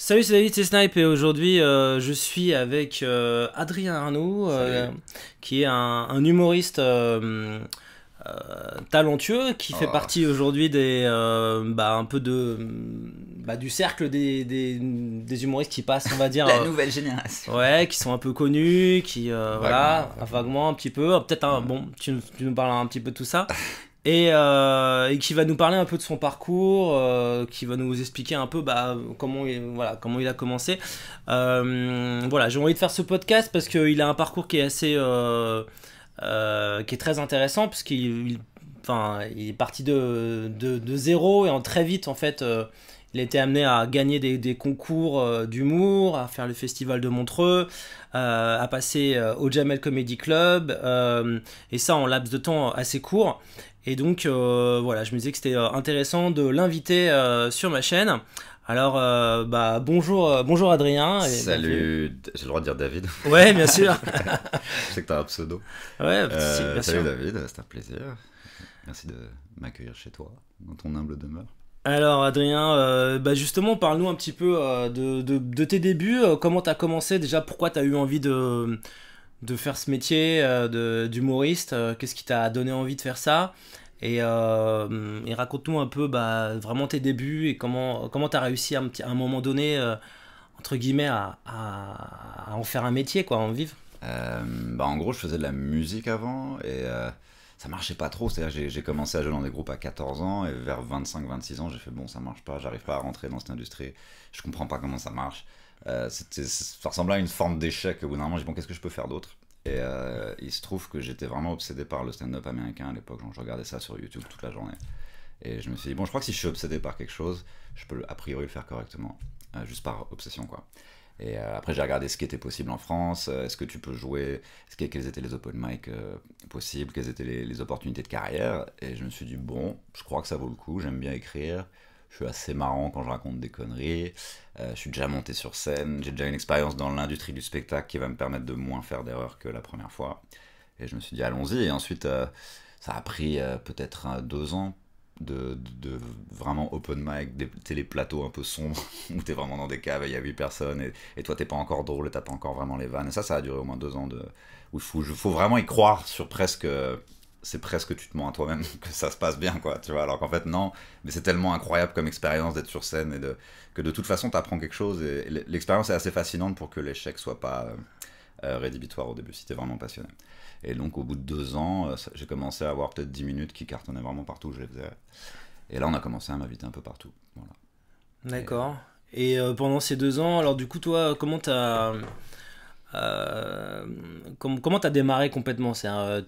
Salut, c'est David, c'est Snipe et aujourd'hui je suis avec Adrien Arnaud qui est un humoriste talentueux qui fait Oh, partie aujourd'hui des un peu du cercle des humoristes qui passent, on va dire, la nouvelle génération. ouais, qui sont un peu connus, qui Vaguement, voilà, vaguement. vaguement un petit peu, peut-être Ouais. bon, tu nous parles un petit peu de tout ça. Et qui va nous parler un peu de son parcours, qui va nous expliquer un peu comment il a commencé. Voilà, j'ai envie de faire ce podcast parce qu'il a un parcours qui est assez, qui est très intéressant il est parti de zéro et en très vite en fait. Il a été amené à gagner des concours d'humour, à faire le festival de Montreux, à passer au Jamel Comedy Club, et ça en laps de temps assez court. Et donc voilà, je me disais que c'était intéressant de l'inviter sur ma chaîne. Alors bonjour Adrien et bienvenue. Salut, j'ai le droit de dire David. Ouais, bien sûr. Je sais que t'as un pseudo. Ouais, bien Salut sûr. David, c'est un plaisir. Merci de m'accueillir chez toi, dans ton humble demeure. Alors Adrien, justement, parle-nous un petit peu de tes débuts. Comment t'as commencé déjà? Pourquoi t'as eu envie de faire ce métier d'humoriste? Qu'est-ce qui t'a donné envie de faire ça? Et raconte-nous un peu vraiment tes débuts et comment t'as réussi à un moment donné, entre guillemets, à en faire un métier, quoi, à en vivre. En gros, je faisais de la musique avant et ça marchait pas trop. C'est-à-dire que j'ai commencé à jouer dans des groupes à 14 ans et vers 25-26 ans, j'ai fait bon, ça marche pas, j'arrive pas à rentrer dans cette industrie, je comprends pas comment ça marche. Ça ressemblait à une forme d'échec. Au bout d'un moment, j'ai dit bon, qu'est-ce que je peux faire d'autre? Et il se trouve que j'étais vraiment obsédé par le stand-up américain à l'époque. Genre, je regardais ça sur YouTube toute la journée. Et je me suis dit, bon, je crois que si je suis obsédé par quelque chose, je peux a priori le faire correctement. Juste par obsession, quoi. Et après, j'ai regardé ce qui était possible en France. Est-ce que tu peux jouer? Quels étaient les open mic possibles? Quelles étaient les opportunités de carrière? Et je me suis dit, bon, je crois que ça vaut le coup. J'aime bien écrire. Je suis assez marrant quand je raconte des conneries. Je suis déjà monté sur scène. J'ai déjà une expérience dans l'industrie du spectacle qui va me permettre de moins faire d'erreurs que la première fois. Et je me suis dit, allons-y. Et ensuite, ça a pris peut-être 2 ans de vraiment open mic, des plateaux un peu sombres où t'es vraiment dans des caves et il y a 8 personnes et toi t'es pas encore drôle et t'as pas encore vraiment les vannes. Et ça a duré au moins 2 ans où il faut vraiment y croire sur presque. C'est presque tu te mens à toi-même que ça se passe bien, quoi, tu vois. Alors qu'en fait, non, mais c'est tellement incroyable comme expérience d'être sur scène que de toute façon t'apprends quelque chose et l'expérience est assez fascinante pour que l'échec soit pas rédhibitoire au début si t'es vraiment passionné. Et donc au bout de 2 ans, j'ai commencé à avoir peut-être 10 minutes qui cartonnaient vraiment partout où je les faisais. Et là on a commencé à m'inviter un peu partout. Voilà. Et, D'accord. Et pendant ces 2 ans, alors du coup, toi, comment t'as démarré complètement?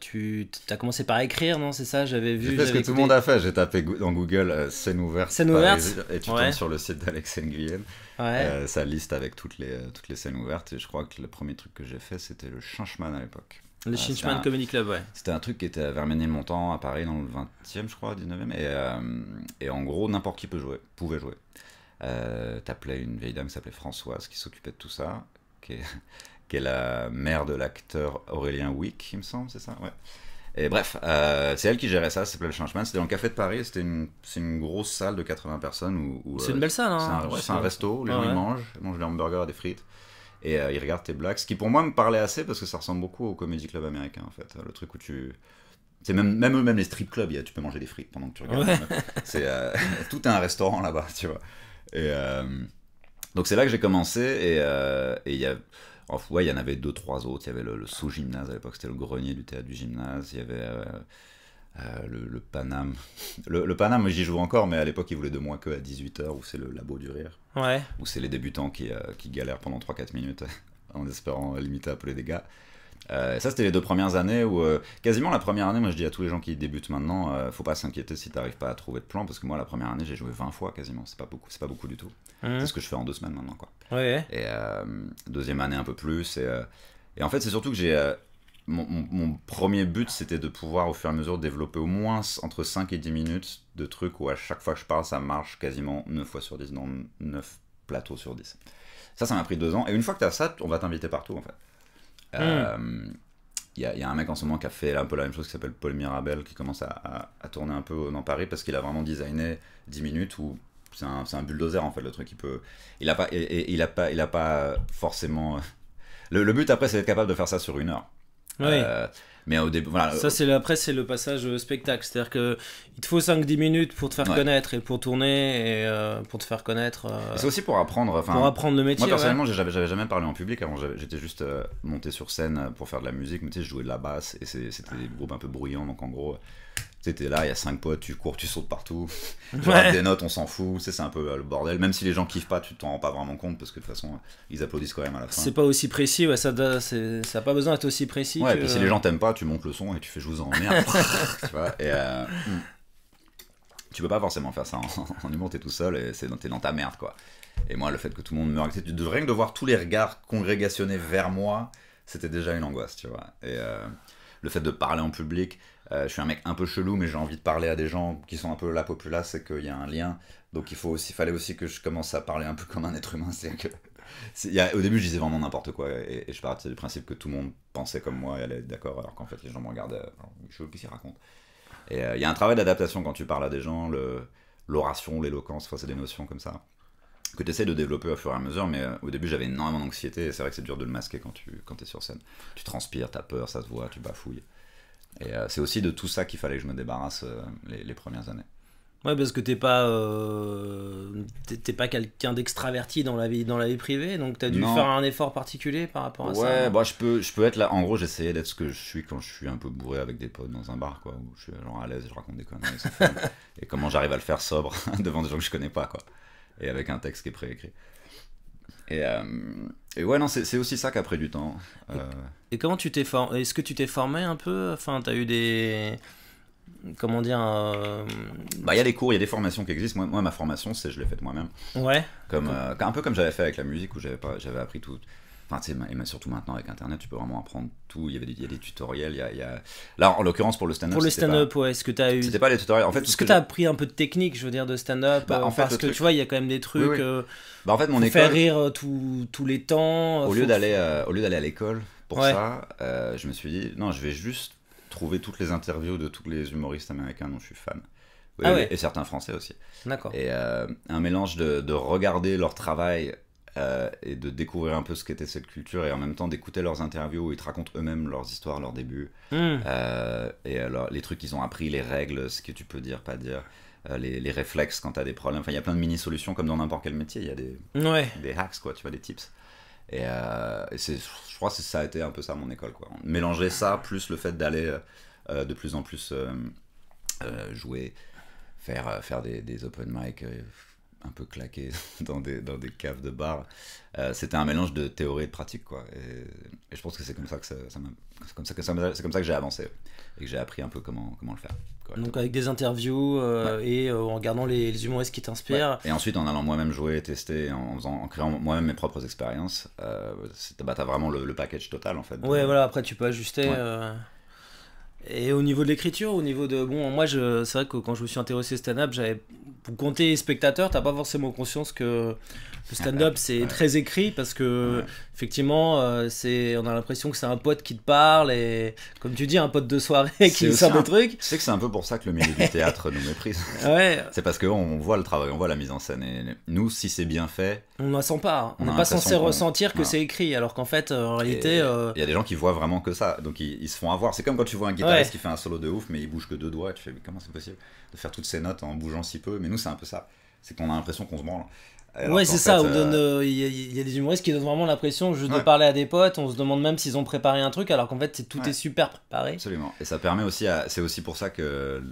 Tu as commencé par écrire, non? C'est ça, j'ai fait ce que j'avais tout le monde écouté. a fait, j'ai tapé dans Google scène ouverte Scène Paris ouverte? et tu tombes Ouais, sur le site d'Alex Nguyen. ouais. Ça liste avec toutes les scènes ouvertes et je crois que le premier truc que j'ai fait c'était le Changeman à l'époque. Le C'était Shinchman un, Comedy Club, ouais. C'était un truc qui était à Vermenil-Montant à Paris dans le 20e, je crois, 19e. Et en gros, n'importe qui pouvait jouer. T'appelais une vieille dame qui s'appelait Françoise qui s'occupait de tout ça, qui est, qui est la mère de l'acteur Aurélien Wick, il me semble, c'est ça? Ouais. Et bref, c'est elle qui gérait ça, ça s'appelait le Changeman. C'était dans le Café de Paris, c'est une grosse salle de 80 personnes C'est une belle salle, hein? c'est un resto, les Ouais, gens ouais. ils mangent des hamburgers et des frites. Et ils regardent tes blagues, ce qui pour moi me parlait assez parce que ça ressemble beaucoup au comedy club américain en fait. Le truc où tu. C'est même les strip clubs, tu peux manger des frites pendant que tu regardes. Ouais. C'est, tout est un restaurant là-bas, tu vois. Et donc c'est là que j'ai commencé et il y a. Ouais, il y en avait deux, trois autres. Il y avait le sous-gymnase à l'époque, c'était le grenier du théâtre du gymnase. Il y avait le Paname. Le Paname, moi, j'y joue encore, mais à l'époque, il voulait de moi que à 18h, où c'est le labo du rire, Ouais. où c'est les débutants qui galèrent pendant 3-4 minutes en espérant limiter à peu les dégâts. Ça, c'était les 2 premières années où, quasiment la première année, moi je dis à tous les gens qui débutent maintenant, faut pas s'inquiéter si t'arrives pas à trouver de plan, parce que moi, la première année, j'ai joué 20 fois quasiment, c'est pas beaucoup du tout. C'est Mhm. ce que je fais en 2 semaines maintenant, quoi. Ouais. Et deuxième année, un peu plus. Et en fait, c'est surtout que mon premier but, c'était de pouvoir, au fur et à mesure, développer au moins entre 5 et 10 minutes de trucs où à chaque fois que je parle, ça marche quasiment 9 fois sur 10 dans 9 plateaux sur 10. Ça m'a pris 2 ans. Et une fois que tu as ça, on va t'inviter partout, en fait. Mhm. Il y a un mec en ce moment qui a fait un peu la même chose qui s'appelle Paul Mirabel qui commence à tourner un peu dans Paris parce qu'il a vraiment designé 10 minutes où c'est un bulldozer en fait le truc. Il a pas forcément. Le but après c'est d'être capable de faire ça sur 1 heure. Oui. Mais au début, voilà. Ça, après, c'est le passage spectacle. C'est-à-dire que il te faut 5-10 minutes pour te faire connaître et pour tourner et pour te faire connaître. C'est aussi pour apprendre. Pour apprendre le métier. Moi, personnellement, j'avais jamais parlé en public avant. J'étais juste monté sur scène pour faire de la musique. Mais tu sais, je jouais de la basse et c'était des groupes un peu bruyants. Donc en gros, t'es là, il y a 5 potes, tu cours, tu sautes partout. Tu rates des notes, on s'en fout. C'est un peu le bordel. Même si les gens kiffent pas, tu t'en rends pas vraiment compte parce que de toute façon, ils applaudissent quand même à la fin. C'est pas aussi précis, ça a pas besoin d'être aussi précis. Ouais, et puis si les gens t'aiment pas, tu montes le son et tu fais je vous en merde. Tu vois, et tu peux pas forcément faire ça en humour, t'es tout seul et t'es dans ta merde, quoi. Et moi, le fait que tout le monde me regarde, rien que de voir tous les regards congrégationnés vers moi, c'était déjà une angoisse, tu vois. Et le fait de parler en public, je suis un mec un peu chelou, mais j'ai envie de parler à des gens qui sont un peu la populace, c'est qu'il y a un lien. Donc fallait aussi que je commence à parler un peu comme un être humain. Au début, je disais vraiment n'importe quoi, et je partais du principe que tout le monde pensait comme moi et allait être d'accord, alors qu'en fait, les gens me regardaient, qu'est-ce qu'il raconte. Et il y a un travail d'adaptation quand tu parles à des gens, l'oration, l'éloquence, c'est des notions comme ça, que tu essaies de développer au fur et à mesure, mais au début, j'avais énormément d'anxiété, et c'est vrai que c'est dur de le masquer quand tu es sur scène. Tu transpires, t'as peur, ça se voit, tu bafouilles. Et c'est aussi de tout ça qu'il fallait que je me débarrasse les premières années. Ouais, parce que t'es pas quelqu'un d'extraverti dans la vie privée, donc t'as dû faire un effort particulier par rapport à ça. Ouais, bah je peux être là. En gros, j'essayais d'être ce que je suis quand je suis un peu bourré avec des potes dans un bar, quoi, où je suis genre à l'aise, je raconte des conneries, et comment j'arrive à le faire sobre devant des gens que je connais pas, quoi, et avec un texte qui est préécrit. Et ouais, non, c'est aussi ça qui a pris du temps. Et comment tu t'es formé? Est-ce que tu t'es formé un peu? Enfin, t'as eu des... Comment dire Bah, il y a des cours, il y a des formations qui existent. Moi ma formation, je l'ai faite moi-même. Ouais. Un peu comme j'avais fait avec la musique, où j'avais appris tout. Enfin, tu sais, et surtout maintenant avec Internet, tu peux vraiment apprendre tout. Il y a des tutoriels. Là, en l'occurrence, pour le stand-up. Pour le stand-up, ouais. Est-ce que t'as eu... C'était pas les tutoriels. En fait, est-ce que t'as appris un peu de technique, je veux dire, de stand-up parce que tu vois, il y a quand même des trucs. Oui. Bah, en fait, mon école. Faire rire tous les temps. Au lieu d'aller à l'école pour ça, je me suis dit, non, je vais juste trouver toutes les interviews de tous les humoristes américains dont je suis fan. Ouais. Et certains français aussi. D'accord. Et un mélange de regarder leur travail et de découvrir un peu ce qu'était cette culture, et en même temps d'écouter leurs interviews où ils te racontent eux-mêmes leurs histoires, leurs débuts, et alors, les trucs qu'ils ont appris, les règles, ce que tu peux dire, pas dire, les réflexes quand t'as des problèmes. Enfin, il y a plein de mini-solutions comme dans n'importe quel métier, il y a des hacks, quoi, tu vois, des tips. Et je crois que ça a été un peu ça mon école, quoi. Mélanger ça plus le fait d'aller de plus en plus jouer, faire des open mic un peu claqués dans des caves de bar. C'était un mélange de théorie et de pratique, quoi. Et je pense que c'est comme ça que c'est comme ça que j'ai avancé et que j'ai appris un peu comment le faire. Donc avec des interviews et en regardant les humoristes qui t'inspirent. Ouais. Et ensuite en allant moi-même jouer, tester, en créant moi-même mes propres expériences, t'as vraiment le package total, en fait. Ouais, voilà, après tu peux ajuster. Ouais. Et au niveau de l'écriture, au niveau de... Bon, moi, c'est vrai que quand je me suis intéressé au stand-up, pour compter spectateurs, t'as pas forcément conscience que le stand-up, c'est très écrit, parce que, effectivement, on a l'impression que c'est un pote qui te parle, et comme tu dis, un pote de soirée qui sort des trucs. Tu sais que c'est un peu pour ça que le milieu du théâtre nous méprise. Ouais. C'est parce qu'on voit le travail, on voit la mise en scène, et nous, si c'est bien fait... On n'en sent pas. On n'est pas censé ressentir que c'est écrit, alors qu'en fait, en réalité... Il y a des gens qui voient vraiment que ça, donc ils se font avoir. C'est comme quand tu vois un guitariste qui fait un solo de ouf, mais il bouge que 2 doigts, et tu fais, mais comment c'est possible de faire toutes ces notes en bougeant si peu? Mais nous, c'est un peu ça. C'est qu'on a l'impression qu'on se branle. Ouais, c'est ça. Il y a des humoristes qui donnent vraiment l'impression juste de parler à des potes. On se demande même s'ils ont préparé un truc, alors qu'en fait, tout est super préparé. Absolument. Et ça permet aussi c'est aussi pour ça que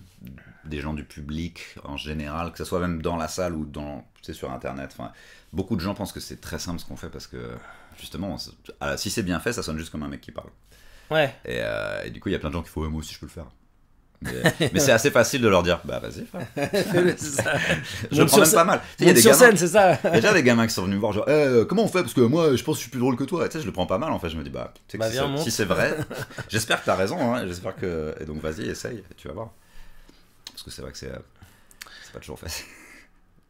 des gens du public, en général, que ce soit même dans la salle ou sur Internet, beaucoup de gens pensent que c'est très simple ce qu'on fait, parce que, justement, si c'est bien fait, ça sonne juste comme un mec qui parle. Ouais. Et du coup, il y a plein de gens qui font, moi aussi, je peux le faire. Mais c'est assez facile de leur dire, bah vas-y, c'est ça. Je prends même pas mal. Il y a des gamins, c'est ça. Il y a déjà des gamins qui sont venus me voir, genre, comment on fait, parce que moi je pense que je suis plus drôle que toi. Et tu sais, je le prends pas mal, en fait. Je me dis, tu sais que si c'est vrai, j'espère que t'as raison, hein, j'espère que. Et donc vas-y, essaye, et tu vas voir. Parce que c'est vrai que c'est pas toujours facile.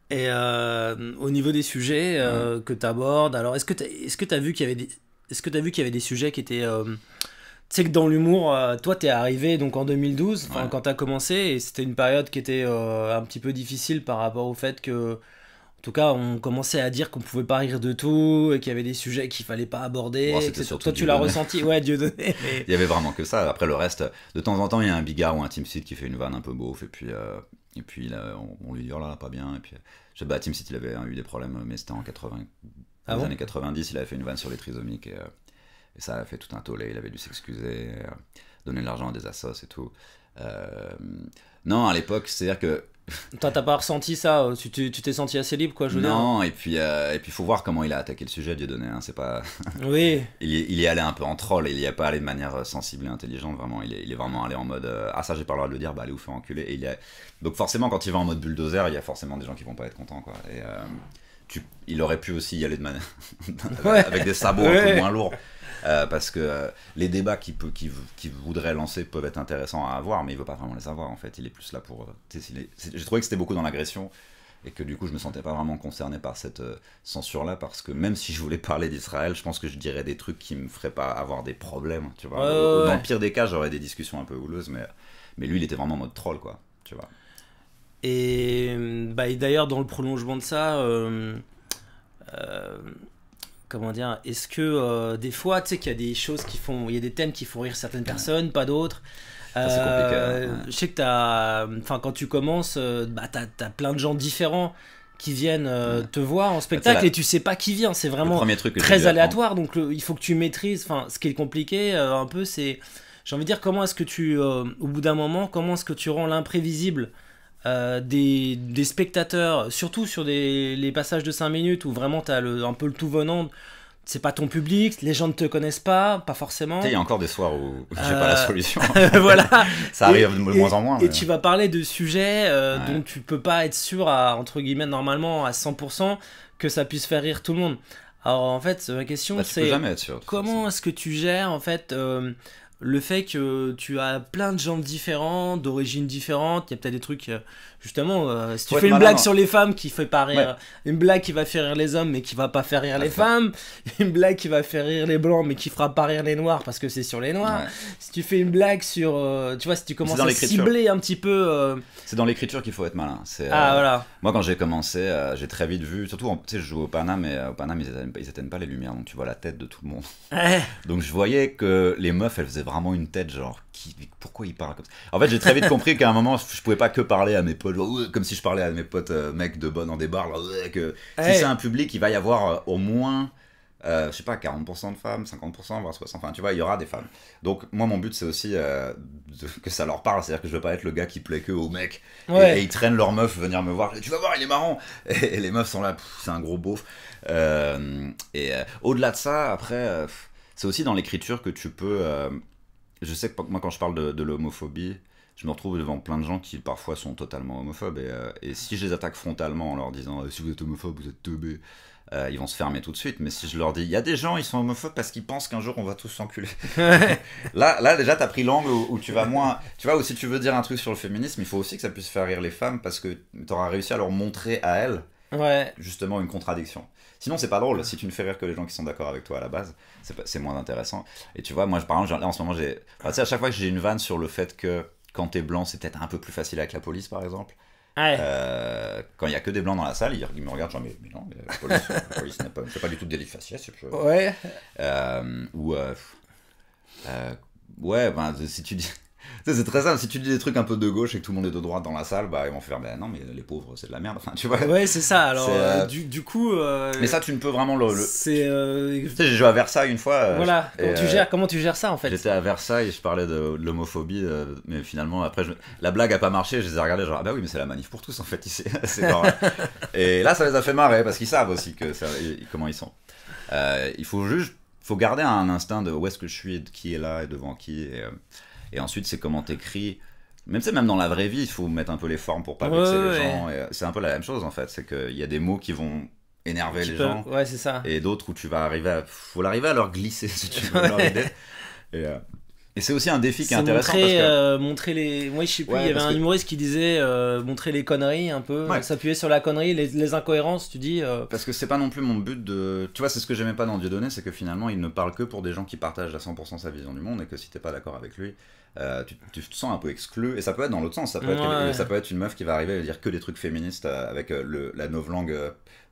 Et au niveau des sujets que t'abordes, alors est-ce que t'as vu qu'il y avait des sujets qui étaient tu sais que dans l'humour, toi t'es arrivé donc en 2012, quand t'as commencé, et c'était une période qui était un petit peu difficile par rapport au fait que tout cas, on commençait à dire qu'on pouvait pas rire de tout, et qu'il y avait des sujets qu'il fallait pas aborder. Bon, et c'était que surtout toi, tu l'as Dieudonné. ressenti, ouais, Dieudonné. Mais... Il y avait vraiment que ça. Après, le reste, de temps en temps, il y a un Bigard ou un Team Seed qui fait une vanne un peu beauf, et puis là, on lui dit, oh là, pas bien. Et puis, je sais pas, Team Seed, il avait eu des problèmes, mais c'était en 80, Ah les bon? années 90, il avait fait une vanne sur les trisomiques, et ça a fait tout un tollé. Il avait dû s'excuser, donner de l'argent à des assos et tout. Euh, non, à l'époque, c'est-à-dire que Toi, t'as pas ressenti ça? Tu t'es senti assez libre, quoi, je veux dire. non, et puis faut voir comment il a attaqué le sujet, Dieudonné. Hein, c'est pas, Oui. il y est allé un peu en troll, il y est pas allé de manière sensible et intelligente. Vraiment, il est vraiment allé en mode ah ça j'ai pas le droit de le dire, bah allez vous faire enculer. Donc forcément quand il va en mode bulldozer, il y a forcément des gens qui vont pas être contents quoi. Il aurait pu aussi y aller de manière Ouais. avec des sabots un Ouais. peu moins lourds. Parce que les débats qu'il voudrait lancer peuvent être intéressants à avoir, mais il veut pas vraiment les avoir en fait. Il est plus là pour. J'ai trouvé que c'était beaucoup dans l'agression et que du coup je me sentais pas vraiment concerné par cette censure-là parce que même si je voulais parler d'Israël, je pense que je dirais des trucs qui me feraient pas avoir des problèmes. Tu vois. Dans Ouais. le pire des cas, j'aurais des discussions un peu houleuses, mais lui il était vraiment en mode troll quoi. Tu vois. Et d'ailleurs, dans le prolongement de ça, euh, comment dire, est-ce que des fois, tu sais qu'il y a des choses qui font, il y a des thèmes qui font rire certaines personnes, pas d'autres. Ça, c'est compliqué. Hein. Je sais que enfin, quand tu commences, t'as plein de gens différents qui viennent te voir en spectacle la- et tu sais pas qui vient. C'est Le vraiment premier truc que j'ai très dû apprendre. aléatoire. Donc il faut que tu maîtrises. Enfin, ce qui est compliqué un peu, c'est, j'ai envie de dire, comment est-ce que au bout d'un moment, comment est-ce que tu rends l'imprévisible des spectateurs, surtout sur les passages de 5 minutes où vraiment t'as un peu le tout venant. C'est pas ton public, les gens ne te connaissent pas forcément. Tu sais, il y a encore des soirs où j'ai pas la solution. Voilà. Ça arrive de moins en moins. Et Mais... tu vas parler de sujets Ouais. dont tu peux pas être sûr, entre guillemets, normalement, à 100%, que ça puisse faire rire tout le monde. Alors en fait, ma question Bah, tu peux c'est jamais être sûr. comment est-ce que tu gères en fait le fait que tu as plein de gens différents, d'origines différentes, il y a peut-être des trucs, justement, si tu Faut fais être une malin, blague non. sur les femmes qui fait pas rire, Ouais. une blague qui va faire rire les hommes mais qui va pas faire rire les femmes, une blague qui va faire rire les blancs mais qui fera pas rire les noirs parce que c'est sur les noirs, Ouais. si tu fais une blague sur, tu vois, si tu commences dans à l'écriture. cibler un petit peu... C'est dans l'écriture qu'il faut être malin. voilà. Moi, quand j'ai commencé, j'ai très vite vu, surtout, tu sais, je joue au Paname, et au Paname, ils éteignent pas les lumières, donc tu vois la tête de tout le monde. Ouais. Donc je voyais que les meufs, elles faisaient vraiment une tête, genre, pourquoi ils parlent comme ça? En fait, j'ai très vite compris qu'à un moment, je pouvais pas que parler à mes potes, genre, comme si je parlais à mes potes mecs de bonne dans des bars, genre, que Ouais. si c'est un public, il va y avoir au moins, je sais pas, 40% de femmes, 50%, voire 60%, enfin, tu vois, il y aura des femmes. Donc, moi, mon but, c'est aussi que ça leur parle, c'est-à-dire que je veux pas être le gars qui plaît que aux mecs, Ouais. et ils traînent leurs meufs venir me voir, tu vas voir, il est marrant, et les meufs sont là, c'est un gros beauf. Au-delà de ça, après, c'est aussi dans l'écriture que tu peux... je sais que moi, quand je parle de l'homophobie, je me retrouve devant plein de gens qui parfois sont totalement homophobes, et si je les attaque frontalement en leur disant si vous êtes homophobe, vous êtes teubé, ils vont se fermer tout de suite. Mais si je leur dis il y a des gens, ils sont homophobes parce qu'ils pensent qu'un jour on va tous s'enculer. Là déjà t'as pris l'angle où tu vas moins, tu vois, ou si tu veux dire un truc sur le féminisme, il faut aussi que ça puisse faire rire les femmes parce que t'auras réussi à leur montrer à elles Ouais. justement une contradiction. Sinon c'est pas drôle, si tu ne fais rire que les gens qui sont d'accord avec toi à la base, c'est moins intéressant. Et tu vois, moi par exemple, là en ce moment tu sais, à chaque fois que j'ai une vanne sur le fait que quand t'es blanc c'est peut-être un peu plus facile avec la police par exemple, Ouais. quand il y a que des blancs dans la salle, ils me regardent genre mais non, mais la police n'est pas, c'est pas du tout de délit de faciès, Ouais. ouais, ben si tu dis tu sais, c'est très simple, si tu dis des trucs un peu de gauche et que tout le monde est de droite dans la salle, bah ils vont faire ben non mais les pauvres c'est de la merde, enfin tu vois. Ouais, c'est ça. Alors, C'est, du coup, Mais ça tu ne peux vraiment c'est tu sais, j'ai joué à Versailles une fois. voilà. et, Comment tu gères ça en fait? J'étais à Versailles, je parlais de l'homophobie, mais finalement après la blague a pas marché, je les ai regardés genre ah bah oui mais c'est la manif pour tous en fait ici. C'est genre... Et là ça les a fait marrer parce qu'ils savent aussi comment ils sont. Il faut garder un instinct de où est-ce que je suis, de qui est là et devant qui, et ensuite c'est comment t'écris. Même dans la vraie vie, il faut mettre un peu les formes pour pas vexer les gens. Et c'est un peu la même chose en fait, c'est qu'il y a des mots qui vont énerver les gens. Ouais, c'est ça. Et d'autres où tu vas faut arriver à leur glisser si tu veux leur aider. Et c'est aussi un défi qui est C'est intéressant montrer, parce que... montrer les. Moi, je sais plus, Ouais, il y avait parce un que- humoriste qui disait montrer les conneries un peu, Ouais. s'appuyer sur la connerie, les incohérences, tu dis. Parce que c'est pas non plus mon but de... Tu vois, c'est ce que j'aimais pas dans Dieudonné, c'est que finalement, il ne parle que pour des gens qui partagent à 100% sa vision du monde, et que si t'es pas d'accord avec lui, tu te sens un peu exclu. Et ça peut être dans l'autre sens, Ouais. ça peut être une meuf qui va arriver et dire que des trucs féministes avec la novlangue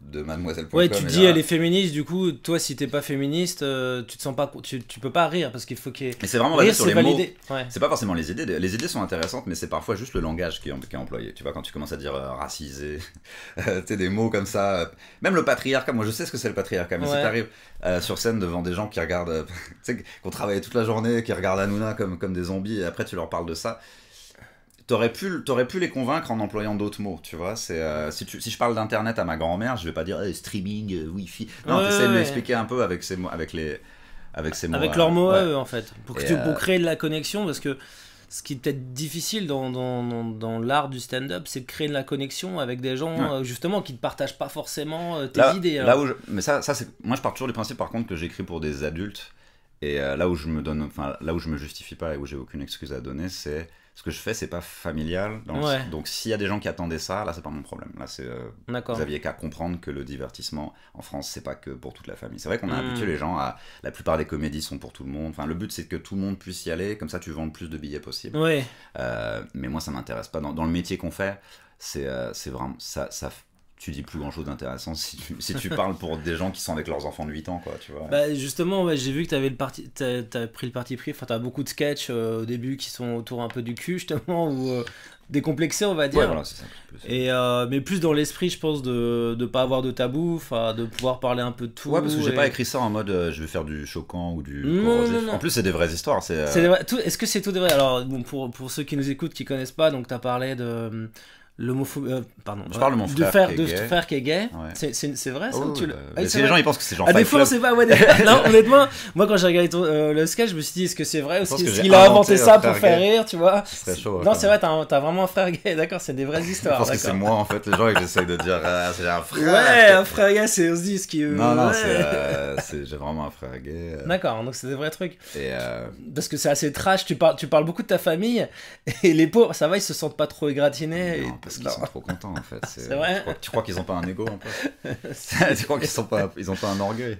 de mademoiselle.com. Ouais, tu et dis là- elle est féministe, du coup, toi, si t'es pas féministe, tu te sens pas. Tu peux pas rire parce qu'il faut qu'il y ait. Mais c'est vraiment basé Rire, sur c'est les mots. validé. Ouais. C'est pas forcément les idées. Les idées sont intéressantes, mais c'est parfois juste le langage qui est employé. Tu vois, quand tu commences à dire racisé, tu sais, des mots comme ça. Même le patriarcat, moi je sais ce que c'est le patriarcat, mais si Ouais. t'arrives sur scène devant des gens qui regardent, tu sais, qu'on travaille toute la journée, qui regardent Hanouna comme des zombies, et après tu leur parles de ça. T'aurais pu les convaincre en employant d'autres mots, tu vois. Si je parle d'internet à ma grand-mère, je vais pas dire hey, streaming, wifi. Non, Ouais, t'essaies de lui ouais. expliquer un peu avec ces mots, avec ces mots. Avec leurs mots ouais. à eux, en fait. Et, Pour créer de la connexion, parce que ce qui est peut-être difficile dans l'art du stand-up, c'est de créer de la connexion avec des gens, Ouais. Justement, qui ne partagent pas forcément tes Là, idées. là où mais ça c'est moi je pars toujours du principe par contre que j'écris pour des adultes et là où je me justifie pas et où j'ai aucune excuse à donner, c'est ce que je fais, c'est pas familial Ouais. donc s'il y a des gens qui attendaient ça, là c'est pas mon problème, là c'est D'accord. vous aviez qu'à comprendre que le divertissement en France c'est pas que pour toute la famille. C'est vrai qu'on a Mm. habitué les gens à la plupart des comédies sont pour tout le monde, enfin le but c'est que tout le monde puisse y aller, comme ça tu vends le plus de billets possible. Ouais. Mais moi ça m'intéresse pas dans le métier qu'on fait, c'est vraiment ça tu dis plus grand chose d'intéressant si tu parles pour des gens qui sont avec leurs enfants de 8 ans, quoi, tu vois. Bah justement, ouais, j'ai vu que t'as pris le parti pris. Enfin, t'as beaucoup de sketchs au début qui sont autour un peu du cul, justement, ou décomplexés, on va dire. Ouais, voilà, c'est ça. Et mais plus dans l'esprit, je pense, de pas avoir de tabou, de pouvoir parler un peu de tout. Ouais, parce que j'ai et- pas écrit ça en mode je vais faire du choquant ou du Non, corrosif. non, non. En plus, c'est des vraies histoires. C'est des vrais- est-ce que c'est tout des vrais? Alors, bon, pour ceux qui nous écoutent, qui connaissent pas, donc t'as parlé de l'homophobie. Pardon. Je parle de mon frère qui est de gay. ton frère qui est gay. Ouais. C'est vrai ça? Oh, ou tu oui, l'as- mais c'est si les vrai. gens ils pensent que c'est genre Ah, des Fight fois on Club. sait pas, ouais, non, honnêtement, moi quand j'ai regardé le sketch, je me suis dit est-ce que c'est vrai ou Je pense est-ce que j'ai qu'il a inventé inventé ça un pour frère faire gay. rire, tu vois? Ce serait chaud, Non, quand c'est même. vrai, t'as vraiment un frère gay, d'accord, c'est des vraies Je histoires. pense que c'est d'accord. moi en fait, les gens, et que j'essaye de dire c'est un frère. Ouais, un frère gay, on se dit ce qui. Non, ouais. j'ai vraiment un frère gay. D'accord, donc c'est des vrais trucs. Et Parce que c'est assez trash, tu parles beaucoup de ta famille, et les pauvres, ça va, ils se sentent pas trop égratinés. non, parce qu'ils sont trop contents en fait. C'est vrai. Tu crois qu'ils ont pas un ego un peu? Tu crois ils ont pas un orgueil?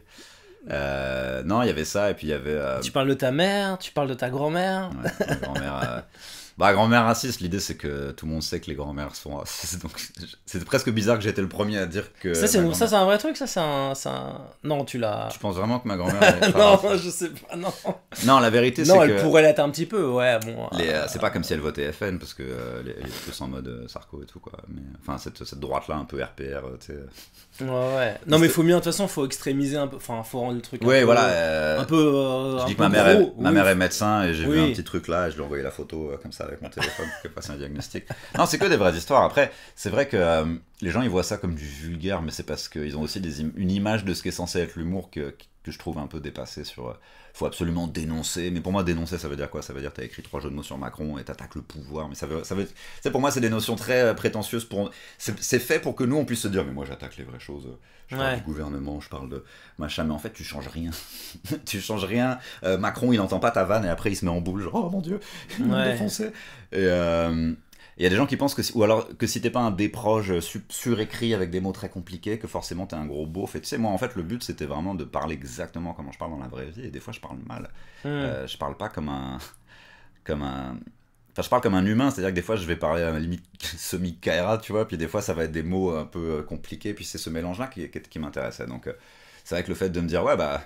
Non, il y avait ça et puis il y avait. Tu parles de ta mère, tu parles de ta grand-mère. Ouais, ma grand-mère. Grand-mère raciste, l'idée c'est que tout le monde sait que les grand-mères sont racistes, donc c'est presque bizarre que j'ai été le premier à dire que. Ça, c'est ma ça, grand-mère- c'est un vrai truc, ça, c'est un. Non, tu l'as. Tu penses vraiment que ma grand-mère est pas Non, raciste? je sais pas, non. Non, la vérité Non, c'est elle que. pourrait l'être un petit peu, ouais, bon. C'est pas comme si elle votait FN parce que elle est plus en mode Sarko et tout quoi. Mais enfin cette droite là un peu RPR, tu sais. Ouais. Non, mais faut mieux, de toute façon, faut extrémiser un peu. Enfin, faut rendre le truc. Ouais, un peu, voilà. Un peu. Je un dis que peu ma mère, gros, ma oui. mère est médecin et j'ai Oui. vu un petit truc là et je lui ai envoyé la photo comme ça avec mon téléphone pour qu'elle fasse un diagnostic. Non, c'est que des vraies histoires. Après, c'est vrai que les gens ils voient ça comme du vulgaire, mais c'est parce qu'ils ont aussi une image de ce qui est censé être l'humour que je trouve un peu dépassée sur. Faut absolument dénoncer, mais pour moi dénoncer ça veut dire quoi? Ça veut dire t'as écrit 3 jeux de mots sur Macron et t'attaques le pouvoir, mais ça veut c'est pour moi c'est des notions très prétentieuses c'est fait pour que nous on puisse se dire mais moi j'attaque les vraies choses, je parle Ouais. du gouvernement, je parle de machin, mais en fait tu changes rien. Tu changes rien. Macron il entend pas ta vanne et après il se met en boule genre oh mon dieu il m'a Ouais. défoncé. Et il y a des gens qui pensent ou alors que si t'es pas un des proches surécrit avec des mots très compliqués, que forcément t'es un gros beauf. Et tu sais, moi en fait, le but c'était vraiment de parler exactement comment je parle dans la vraie vie. Et des fois, je parle mal. Je parle pas comme un. Enfin, je parle comme un humain, c'est-à-dire que des fois, je vais parler à la limite semi-Kaira, tu vois, puis des fois, ça va être des mots un peu compliqués, puis c'est ce mélange-là qui m'intéressait. Donc, c'est vrai que le fait de me dire, ouais, bah.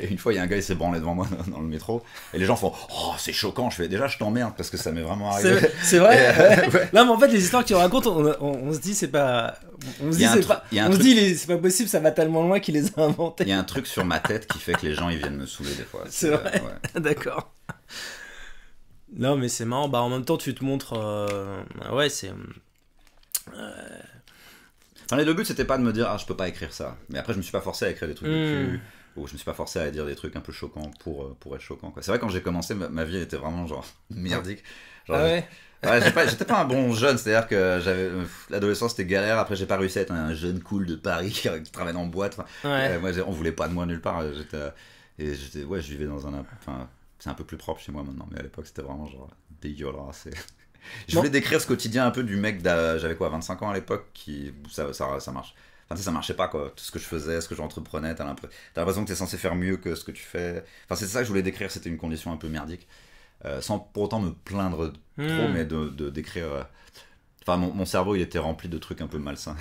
Une fois, il y a un gars, il s'est branlé devant moi dans le métro, et les gens font oh, c'est choquant. Je fais déjà, je t'emmerde parce que ça m'est vraiment arrivé. C'est vrai. Et, Ouais. ouais. Non, mais en fait, les histoires que tu racontes, on se dit, c'est pas. On se Il y dit, a un c'est truc- pas. il y a un On se truc- dit, c'est pas possible, ça va tellement loin qu'il les a inventés. Il y a un truc sur ma tête qui fait que les gens ils viennent me saouler des fois. C'est vrai. Ouais. D'accord. Non, mais c'est marrant. Bah, en même temps, tu te montres. Ouais, c'est. Enfin, les deux buts c'était pas de me dire ah je peux pas écrire ça, mais après je me suis pas forcé à écrire des trucs de cul, ou je me suis pas forcé à dire des trucs un peu choquants pour être choquant quoi. C'est vrai quand j'ai commencé ma vie était vraiment genre merdique. Genre, Ah ouais. Ouais, j'étais pas un bon jeune, c'est-à-dire que l'adolescence c'était galère, après j'ai pas réussi à être un jeune cool de Paris qui travaille en boîte. Enfin, Ouais. moi on voulait pas de moi nulle part, ouais, je vivais dans un enfin C'est un peu plus propre chez moi maintenant, mais à l'époque c'était vraiment genre dégueulasse. Je Non. voulais décrire ce quotidien un peu du mec, j'avais quoi, 25 ans à l'époque, ça marche. Enfin, tu sais, ça marchait pas quoi, tout ce que je faisais, ce que j'entreprenais, t'as l'impression que t'es censé faire mieux que ce que tu fais. Enfin, c'est ça que je voulais décrire, c'était une condition un peu merdique. Sans pour autant me plaindre trop, mais de décrire. Enfin, mon cerveau il était rempli de trucs un peu malsains.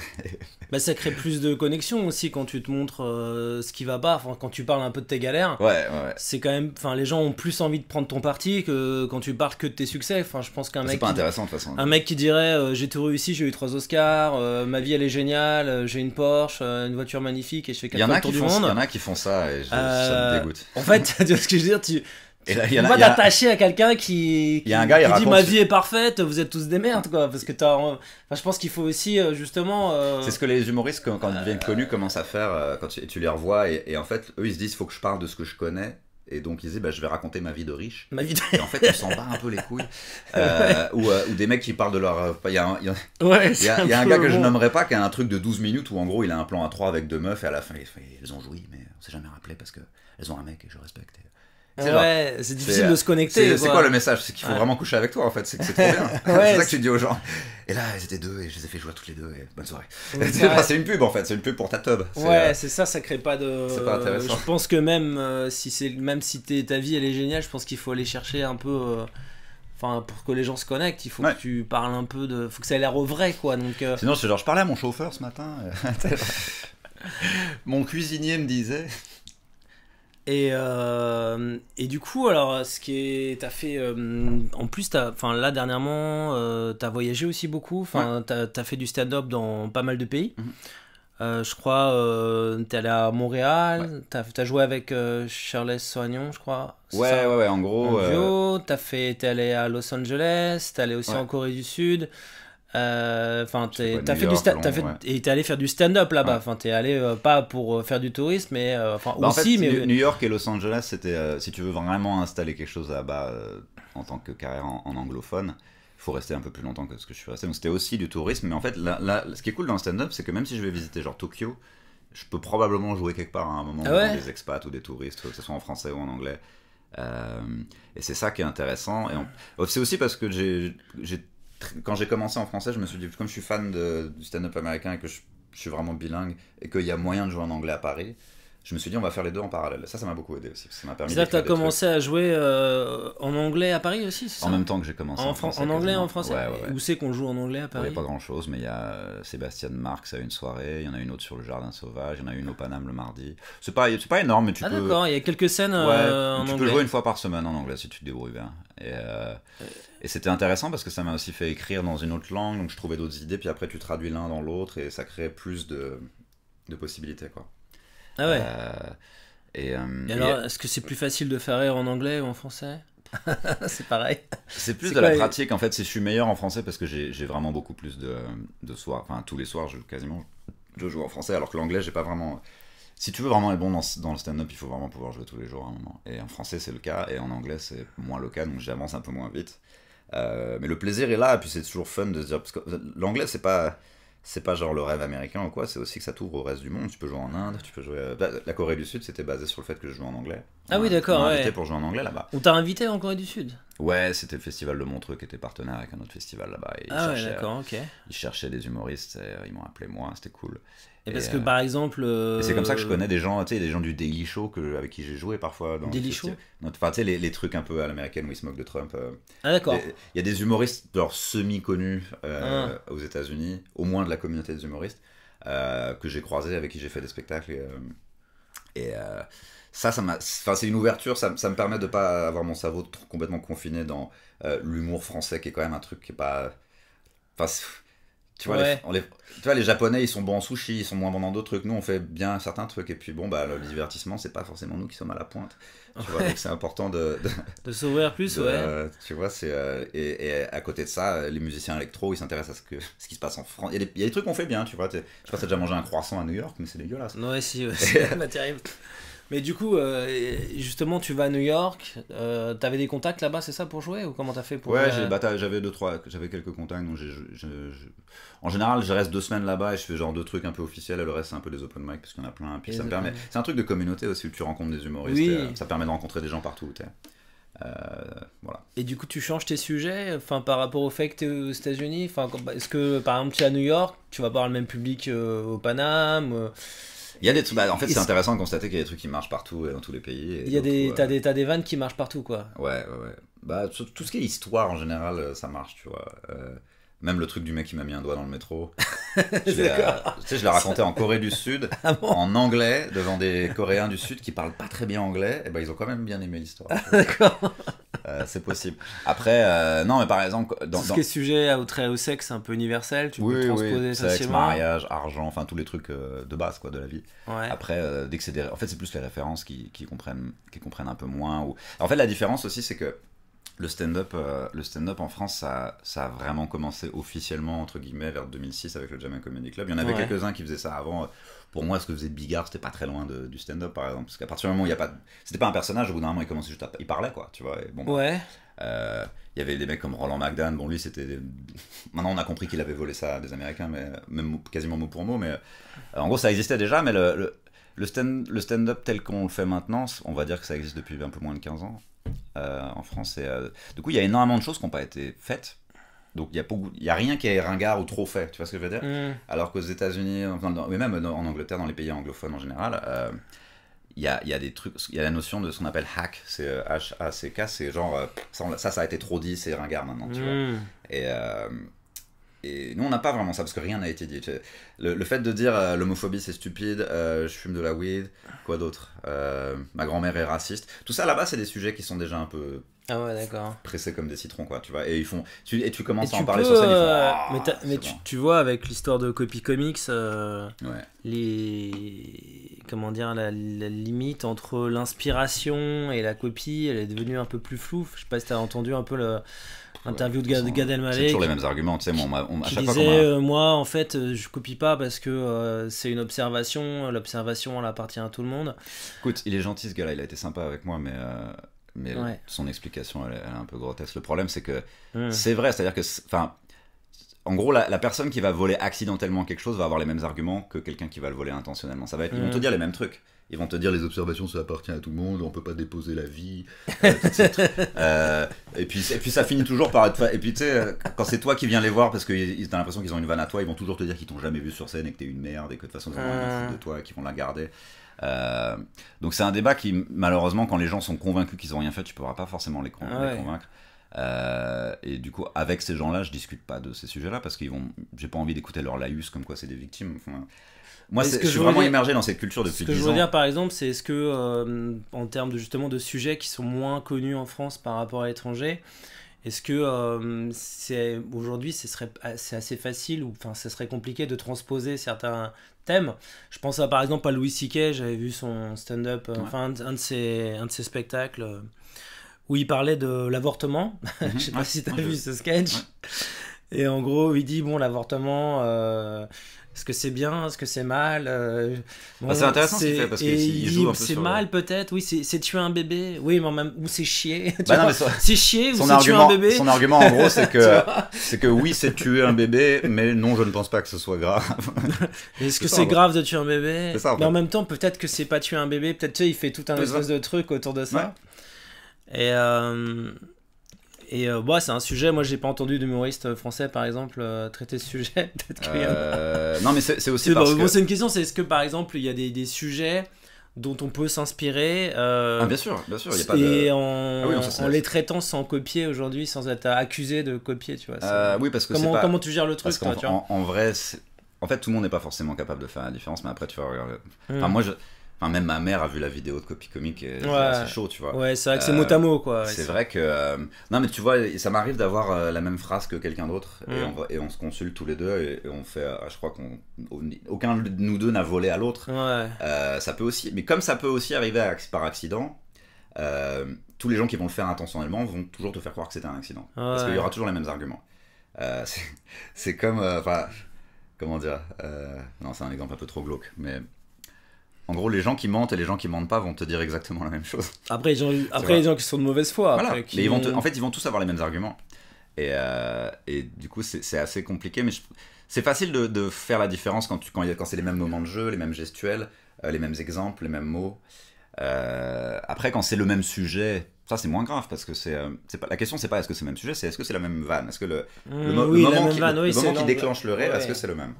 Bah, ça crée plus de connexion aussi quand tu te montres ce qui va pas, enfin, quand tu parles un peu de tes galères. Ouais. C'est quand même, enfin, les gens ont plus envie de prendre ton parti que quand tu parles que de tes succès. Enfin, je pense qu'un C'est mec pas intéressant de toute façon. un mec qui dirait j'ai tout réussi, j'ai eu 3 Oscars, ma vie elle est géniale, j'ai une Porsche, une voiture magnifique et je fais 4 fois le tour du monde. Il y en a qui font ça et ça me dégoûte. En fait, tu vois ce que je veux dire, Et là, tu vas t'attacher à quelqu'un qui y a un gars, il dit raconte- ma vie est parfaite, vous êtes tous des merdes quoi, parce que enfin, je pense qu'il faut aussi justement C'est ce que les humoristes, quand ils deviennent connus, commencent à faire quand tu les revois. Et en fait, eux, ils se disent il faut que je parle de ce que je connais. Et donc, ils disent bah, je vais raconter ma vie de riche. ma vie de... Et en fait, on s'en bat un peu les couilles. Ou des mecs qui parlent de leur. Il y a Ouais, il y a un peu gars que je bon. nommerai pas qui a un truc de 12 minutes où en gros il a un plan à 3 avec 2 meufs et à la fin il fait elles ont joui, mais on s'est jamais rappelé parce qu'elles ont un mec et je respecte. C'est genre- Ouais, c'est difficile de se connecter. C'est quoi le message? C'est qu'il faut vraiment coucher avec toi en fait, c'est que c'est trop bien. Ouais, C'est ça que tu dis aux gens. Et là, elles étaient 2 et je les ai fait jouer toutes les 2 et bonne soirée. Ouais. C'est une pub en fait, c'est une pub pour ta tub. Ouais, c'est ça, ça crée pas de. c'est pas intéressant. Je pense que même si ta vie elle est géniale, je pense qu'il faut aller chercher un peu. Enfin, pour que les gens se connectent, il faut Ouais. que tu parles un peu de. Faut que ça ait l'air vrai quoi. Donc. Sinon, c'est genre, je parlais à mon chauffeur ce matin. Mon cuisinier me disait. Et du coup, alors, t'as fait, en plus, enfin là dernièrement, t'as voyagé aussi beaucoup. Enfin, t'as fait du stand-up dans pas mal de pays. Je crois, t'es allé à Montréal. T'as joué avec Shirley Soignon, je crois. C'est ça, Ouais, en gros. en duo. T'es allé à Los Angeles. T'es allé aussi Ouais. en Corée du Sud. Enfin, Je sais pas, t'as New fait York, Londres, ouais. et t'es allé faire du stand-up là-bas. Ouais. Enfin, t'es allé pas pour faire du tourisme, mais enfin Bah, aussi, en fait, mais New York et Los Angeles, c'était si tu veux vraiment installer quelque chose là-bas en tant que carrière en anglophone, il faut rester un peu plus longtemps que ce que je suis resté. Donc c'était aussi du tourisme, mais en fait, là, ce qui est cool dans le stand-up, c'est que même si je vais visiter genre Tokyo, je peux probablement jouer quelque part à un moment Ah ouais. dans des expats ou des touristes, que ce soit en français ou en anglais. Et c'est ça qui est intéressant. C'est aussi parce que quand j'ai commencé en français, je me suis dit, comme je suis fan du stand-up américain et que je suis vraiment bilingue et qu'il y a moyen de jouer en anglais à Paris, je me suis dit on va faire les deux en parallèle. Ça m'a beaucoup aidé aussi, parce que ça m'a permis c'est-à-dire que d'écrire t'as des commencé à jouer en anglais à Paris aussi, c'est trucs. ça? En même temps que j'ai commencé En français, anglais, quasiment. en français. Ouais. Où c'est qu'on joue en anglais à Il n'y Paris? avait pas grand chose, mais il y a Sébastien Marx à une soirée, il y en a une autre sur le Jardin Sauvage, il y en a une au Paname le mardi. C'est pas énorme, mais tu Ah peux. d'accord, il y a quelques scènes Ouais, en tu anglais. peux jouer une fois par semaine en anglais si tu te débrouilles bien. Et c'était intéressant parce que ça m'a aussi fait écrire dans une autre langue, donc je trouvais d'autres idées, puis après tu traduis l'un dans l'autre et ça crée plus de possibilités, quoi. Ah ouais. Et alors, est-ce que c'est plus facile de faire rire en anglais ou en français? C'est pareil. c'est plus c'est de quoi, la pratique en fait. Je suis meilleur en français parce que j'ai vraiment beaucoup plus de soirs. Enfin, tous les soirs, je joue en français, alors que l'anglais, j'ai pas vraiment. Si tu veux vraiment être bon dans le stand-up, il faut vraiment pouvoir jouer tous les jours à un moment. Et en français, c'est le cas, et en anglais, c'est moins le cas, donc j'avance un peu moins vite. Mais le plaisir est là, et puis c'est toujours fun de se dire. Parce que l'anglais, c'est pas genre le rêve américain ou quoi, c'est aussi que ça t'ouvre au reste du monde. Tu peux jouer en Inde, tu peux jouer. La Corée du Sud, c'était basé sur le fait que je joue en anglais. Ah oui, d'accord, On m'a ouais. invité pour jouer en anglais là-bas. On t'a invité en Corée du Sud? Ouais, c'était le festival de Montreux qui était partenaire avec un autre festival là-bas. Et Ah ouais, d'accord, ok. ils cherchaient des humoristes, et ils m'ont appelé moi, c'était cool. Et parce que par exemple. Et c'est comme ça que je connais des gens, tu sais, des gens du Daily Show avec qui j'ai joué parfois. Dans Daily le Show? Enfin, tu sais, les trucs un peu à l'américaine où ils se moquent de Trump. Ah d'accord. Il y a des humoristes, genre semi-connus aux États-Unis, au moins de la communauté des humoristes, que j'ai croisés, avec qui j'ai fait des spectacles. Ça c'est une ouverture, ça me permet de pas avoir mon cerveau complètement confiné dans l'humour français, qui est quand même un truc qui est pas. Enfin, tu vois, Ouais. tu vois, les Japonais, ils sont bons en sushi, ils sont moins bons dans d'autres trucs. Nous, on fait bien certains trucs, et puis bon, bah, le divertissement, c'est pas forcément nous qui sommes à la pointe. Tu vois, donc c'est important De s'ouvrir plus, ouais. tu vois, et à côté de ça, les musiciens électro, ils s'intéressent à ce qui se passe en France. Il y a des trucs qu'on fait bien, tu vois. Je sais pas si t'as déjà mangé un croissant à New York, mais c'est dégueulasse. Ouais, si, ouais, c'est pas terrible. Mais du coup, justement, tu vas à New York, t'avais des contacts là-bas, c'est ça, pour jouer? Ou comment t'as fait pour... Ouais, j'avais quelques contacts, donc en général, je reste 2 semaines là-bas et je fais genre 2 trucs un peu officiels, et le reste c'est un peu des open mic parce qu'il y en a plein. Puis ça me permet, c'est un truc de communauté aussi où tu rencontres des humoristes, Oui. ça permet de rencontrer des gens partout. Voilà. Et du coup, tu changes tes sujets, enfin, par rapport au fait que tu es aux États-Unis. Enfin, est-ce que, par exemple, tu es à New York, tu vas pas avoir le même public au Paname Il y a des trucs, en fait, c'est intéressant de constater qu'il y a des trucs qui marchent partout et dans tous les pays. Et il y a t'as des vannes qui marchent partout, quoi. Ouais. Bah, tout ce qui est histoire en général, ça marche, tu vois. Même le truc du mec qui m'a mis un doigt dans le métro. Tu sais, je l'ai raconté en Corée du Sud, en anglais, devant des Coréens du Sud qui parlent pas très bien anglais. Et ben ils ont quand même bien aimé l'histoire. D'accord. C'est possible. Après, non, mais par exemple, tout ce qui est sujet au trait au sexe, un peu universel, tu peux transposer sexe, facilement. mariage, argent, enfin tous les trucs de base quoi de la vie. Ouais. Après, dès que c'est en fait c'est plus les références qui comprennent un peu moins. Ou... En fait, la différence aussi, c'est que le stand-up en France, ça a vraiment commencé officiellement, entre guillemets, vers 2006 avec le Jamaica Comedy Club. Il y en avait quelques-uns qui faisaient ça avant. Pour moi, ce que faisait Bigard, c'était pas très loin du stand-up, par exemple. Parce qu'à partir du moment où il y a pas... C'était pas un personnage, au bout d'un moment, il commençait juste à... Il parlait, quoi, tu vois. Et bon, ouais. Il y avait des mecs comme Roland McDan. Bon, lui, c'était... Maintenant, on a compris qu'il avait volé ça à des Américains, mais même quasiment mot pour mot. Mais en gros, ça existait déjà, mais le stand-up tel qu'on le fait maintenant, on va dire que ça existe depuis un peu moins de 15 ans. En France, du coup il y a énormément de choses qui n'ont pas été faites, donc il y a rien qui est ringard ou trop fait, tu vois ce que je veux dire. Alors qu'aux États-Unis, mais même en Angleterre, dans les pays anglophones en général, il y a des trucs, il y a la notion de ce qu'on appelle hack, c'est H-A-C-K, c'est genre ça a été trop dit, c'est ringard maintenant, tu vois. Et nous, on n'a pas vraiment ça, parce que rien n'a été dit. Le fait de dire l'homophobie, c'est stupide, je fume de la weed, quoi d'autre, ma grand-mère est raciste. Tout ça, là-bas, c'est des sujets qui sont déjà un peu pressés comme des citrons, quoi, tu vois. Et tu commences à en parler sur scène, ils font... mais tu vois, avec l'histoire de Copy Comics, comment dire, la limite entre l'inspiration et la copie, elle est devenue un peu plus floue. Je sais pas si t'as entendu un peu l'interview de Gad Elmaleh. C'est toujours les mêmes arguments, tu sais. À chaque fois moi, en fait, je copie pas parce que c'est une observation. L'observation, elle appartient à tout le monde. Écoute, il est gentil ce gars-là, il a été sympa avec moi, mais son explication, elle est un peu grotesque. Le problème, c'est que c'est vrai, c'est-à-dire que, en gros, la personne qui va voler accidentellement quelque chose va avoir les mêmes arguments que quelqu'un qui va le voler intentionnellement. Ils vont te dire les mêmes trucs. Ils vont te dire les observations, ça appartient à tout le monde, on peut pas déposer la vie. Et puis ça finit toujours par être... Et puis tu sais, quand c'est toi qui viens les voir parce que t'as l'impression qu'ils ont une vanne à toi, ils vont toujours te dire qu'ils t'ont jamais vu sur scène et que t'es une merde et que de toute façon ils ont rien à foutre de toi et qu'ils vont la garder. Donc c'est un débat qui, malheureusement, quand les gens sont convaincus qu'ils ont rien fait, tu pourras pas forcément les convaincre. Et du coup, avec ces gens-là, je discute pas de ces sujets-là parce j'ai pas envie d'écouter leur laïus comme quoi c'est des victimes. Enfin, moi, je suis vraiment immergé dans cette culture depuis 10 ans. Ce que je veux dire, par exemple, c'est est-ce que, en termes justement de sujets qui sont moins connus en France par rapport à l'étranger, est-ce que aujourd'hui, c'est assez facile ou ça serait compliqué de transposer certains thèmes? Je pense par exemple à Louis C.K., j'avais vu son stand-up, un de ses spectacles où il parlait de l'avortement. Je sais pas si tu as vu ce sketch. Et en gros, il dit, bon, l'avortement... est-ce que c'est bien, est-ce que c'est mal c'est intéressant ce qu'il fait parce qu'il joue un peu c'est sur mal peut-être, oui, c'est tuer un bébé, oui, mais même ou c'est chier. C'est chier ou c'est tuer un bébé. Son argument en gros c'est que oui, c'est tuer un bébé, mais non, je ne pense pas que ce soit grave. Est-ce que c'est grave de tuer un bébé? C'est ça, en fait. Mais en même temps, peut-être que c'est pas tuer un bébé, peut-être il fait tout un espèce de truc autour de ça. Et c'est un sujet, moi j'ai pas entendu d'humoriste français par exemple traiter ce sujet. Peut-être qu'il y en a. Non, mais c'est aussi parce que... c'est une question, c'est est-ce que par exemple il y a des sujets dont on peut s'inspirer bien sûr, il y a pas et en les traitant sans copier aujourd'hui, sans être accusé de copier, tu vois. Oui, parce que comment tu gères le truc, toi, tu vois. En vrai, en fait tout le monde n'est pas forcément capable de faire la différence, mais après tu vas regarder. Enfin, même ma mère a vu la vidéo de Copy Comic et c'est chaud, tu vois. Ouais, c'est vrai que c'est mot à mot, quoi. C'est vrai que... Non, mais tu vois, ça m'arrive d'avoir la même phrase que quelqu'un d'autre et on se consulte tous les deux et on fait... je crois qu'aucun de nous deux n'a volé à l'autre. Ça peut aussi... Mais comme ça peut aussi arriver par accident, tous les gens qui vont le faire intentionnellement vont toujours te faire croire que c'était un accident. Parce qu'il y aura toujours les mêmes arguments. C'est comme... comment dire non, c'est un exemple un peu trop glauque, mais... En gros, les gens qui mentent et les gens qui mentent pas vont te dire exactement la même chose. Après, les gens qui sont de mauvaise foi. Voilà. Mais en fait, ils vont tous avoir les mêmes arguments. Et du coup, c'est assez compliqué. Mais c'est facile de faire la différence quand c'est les mêmes moments de jeu, les mêmes gestuels, les mêmes exemples, les mêmes mots. Après, quand c'est le même sujet, Ça, c'est moins grave parce que c'est pas la question, c'est pas est-ce que c'est le même sujet, c'est est-ce que c'est la même vanne, est-ce que oui, le la moment même vanne, oui, le moment c'est qui déclenche le rire, ouais. est-ce que c'est le même?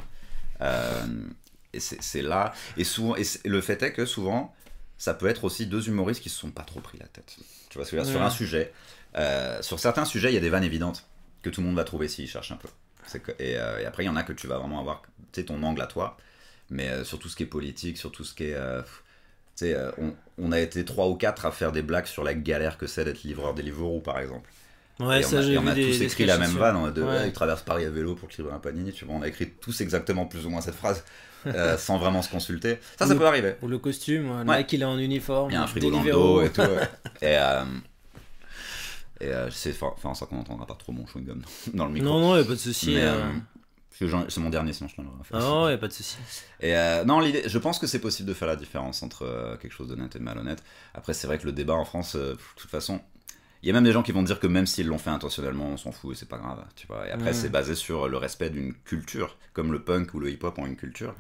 Et c'est là, et souvent, le fait est que souvent, ça peut être aussi deux humoristes qui se sont pas trop pris la tête. Tu vois, parce que là, sur un sujet, sur certains sujets, il y a des vannes évidentes que tout le monde va trouver s'il cherche un peu. Et après, il y en a que tu vas vraiment avoir, tu sais, ton angle à toi. Mais sur tout ce qui est politique, sur tout ce qui est... tu sais, on a été 3 ou 4 à faire des blagues sur la galère que c'est d'être livreur Deliveroo, par exemple. Ouais, Et ça, j'ai vu on a tous écrit la même vanne, ouais. ils traversent Paris à vélo pour livrer un panini, tu vois, on a écrit tous exactement plus ou moins cette phrase, sans vraiment se consulter. Ça peut arriver. Ou le costume, le Ouais. mec il est en uniforme, Il y a un frigo dans le Deliveroo. dos et tout. Ouais. C'est ça qu'on n'entendra pas trop mon chewing-gum dans le micro. Non, non, y a pas de souci. Mais, c'est mon dernier, sinon je t'en aurais fait. Ah non, y a pas de souci. Et non, je pense que c'est possible de faire la différence entre quelque chose d'honnête et de malhonnête. Après, c'est vrai que le débat en France, de toute façon, il y a même des gens qui vont dire que même s'ils l'ont fait intentionnellement, on s'en fout et c'est pas grave, tu vois. Et après, c'est basé sur le respect d'une culture, comme le punk ou le hip-hop ont une culture.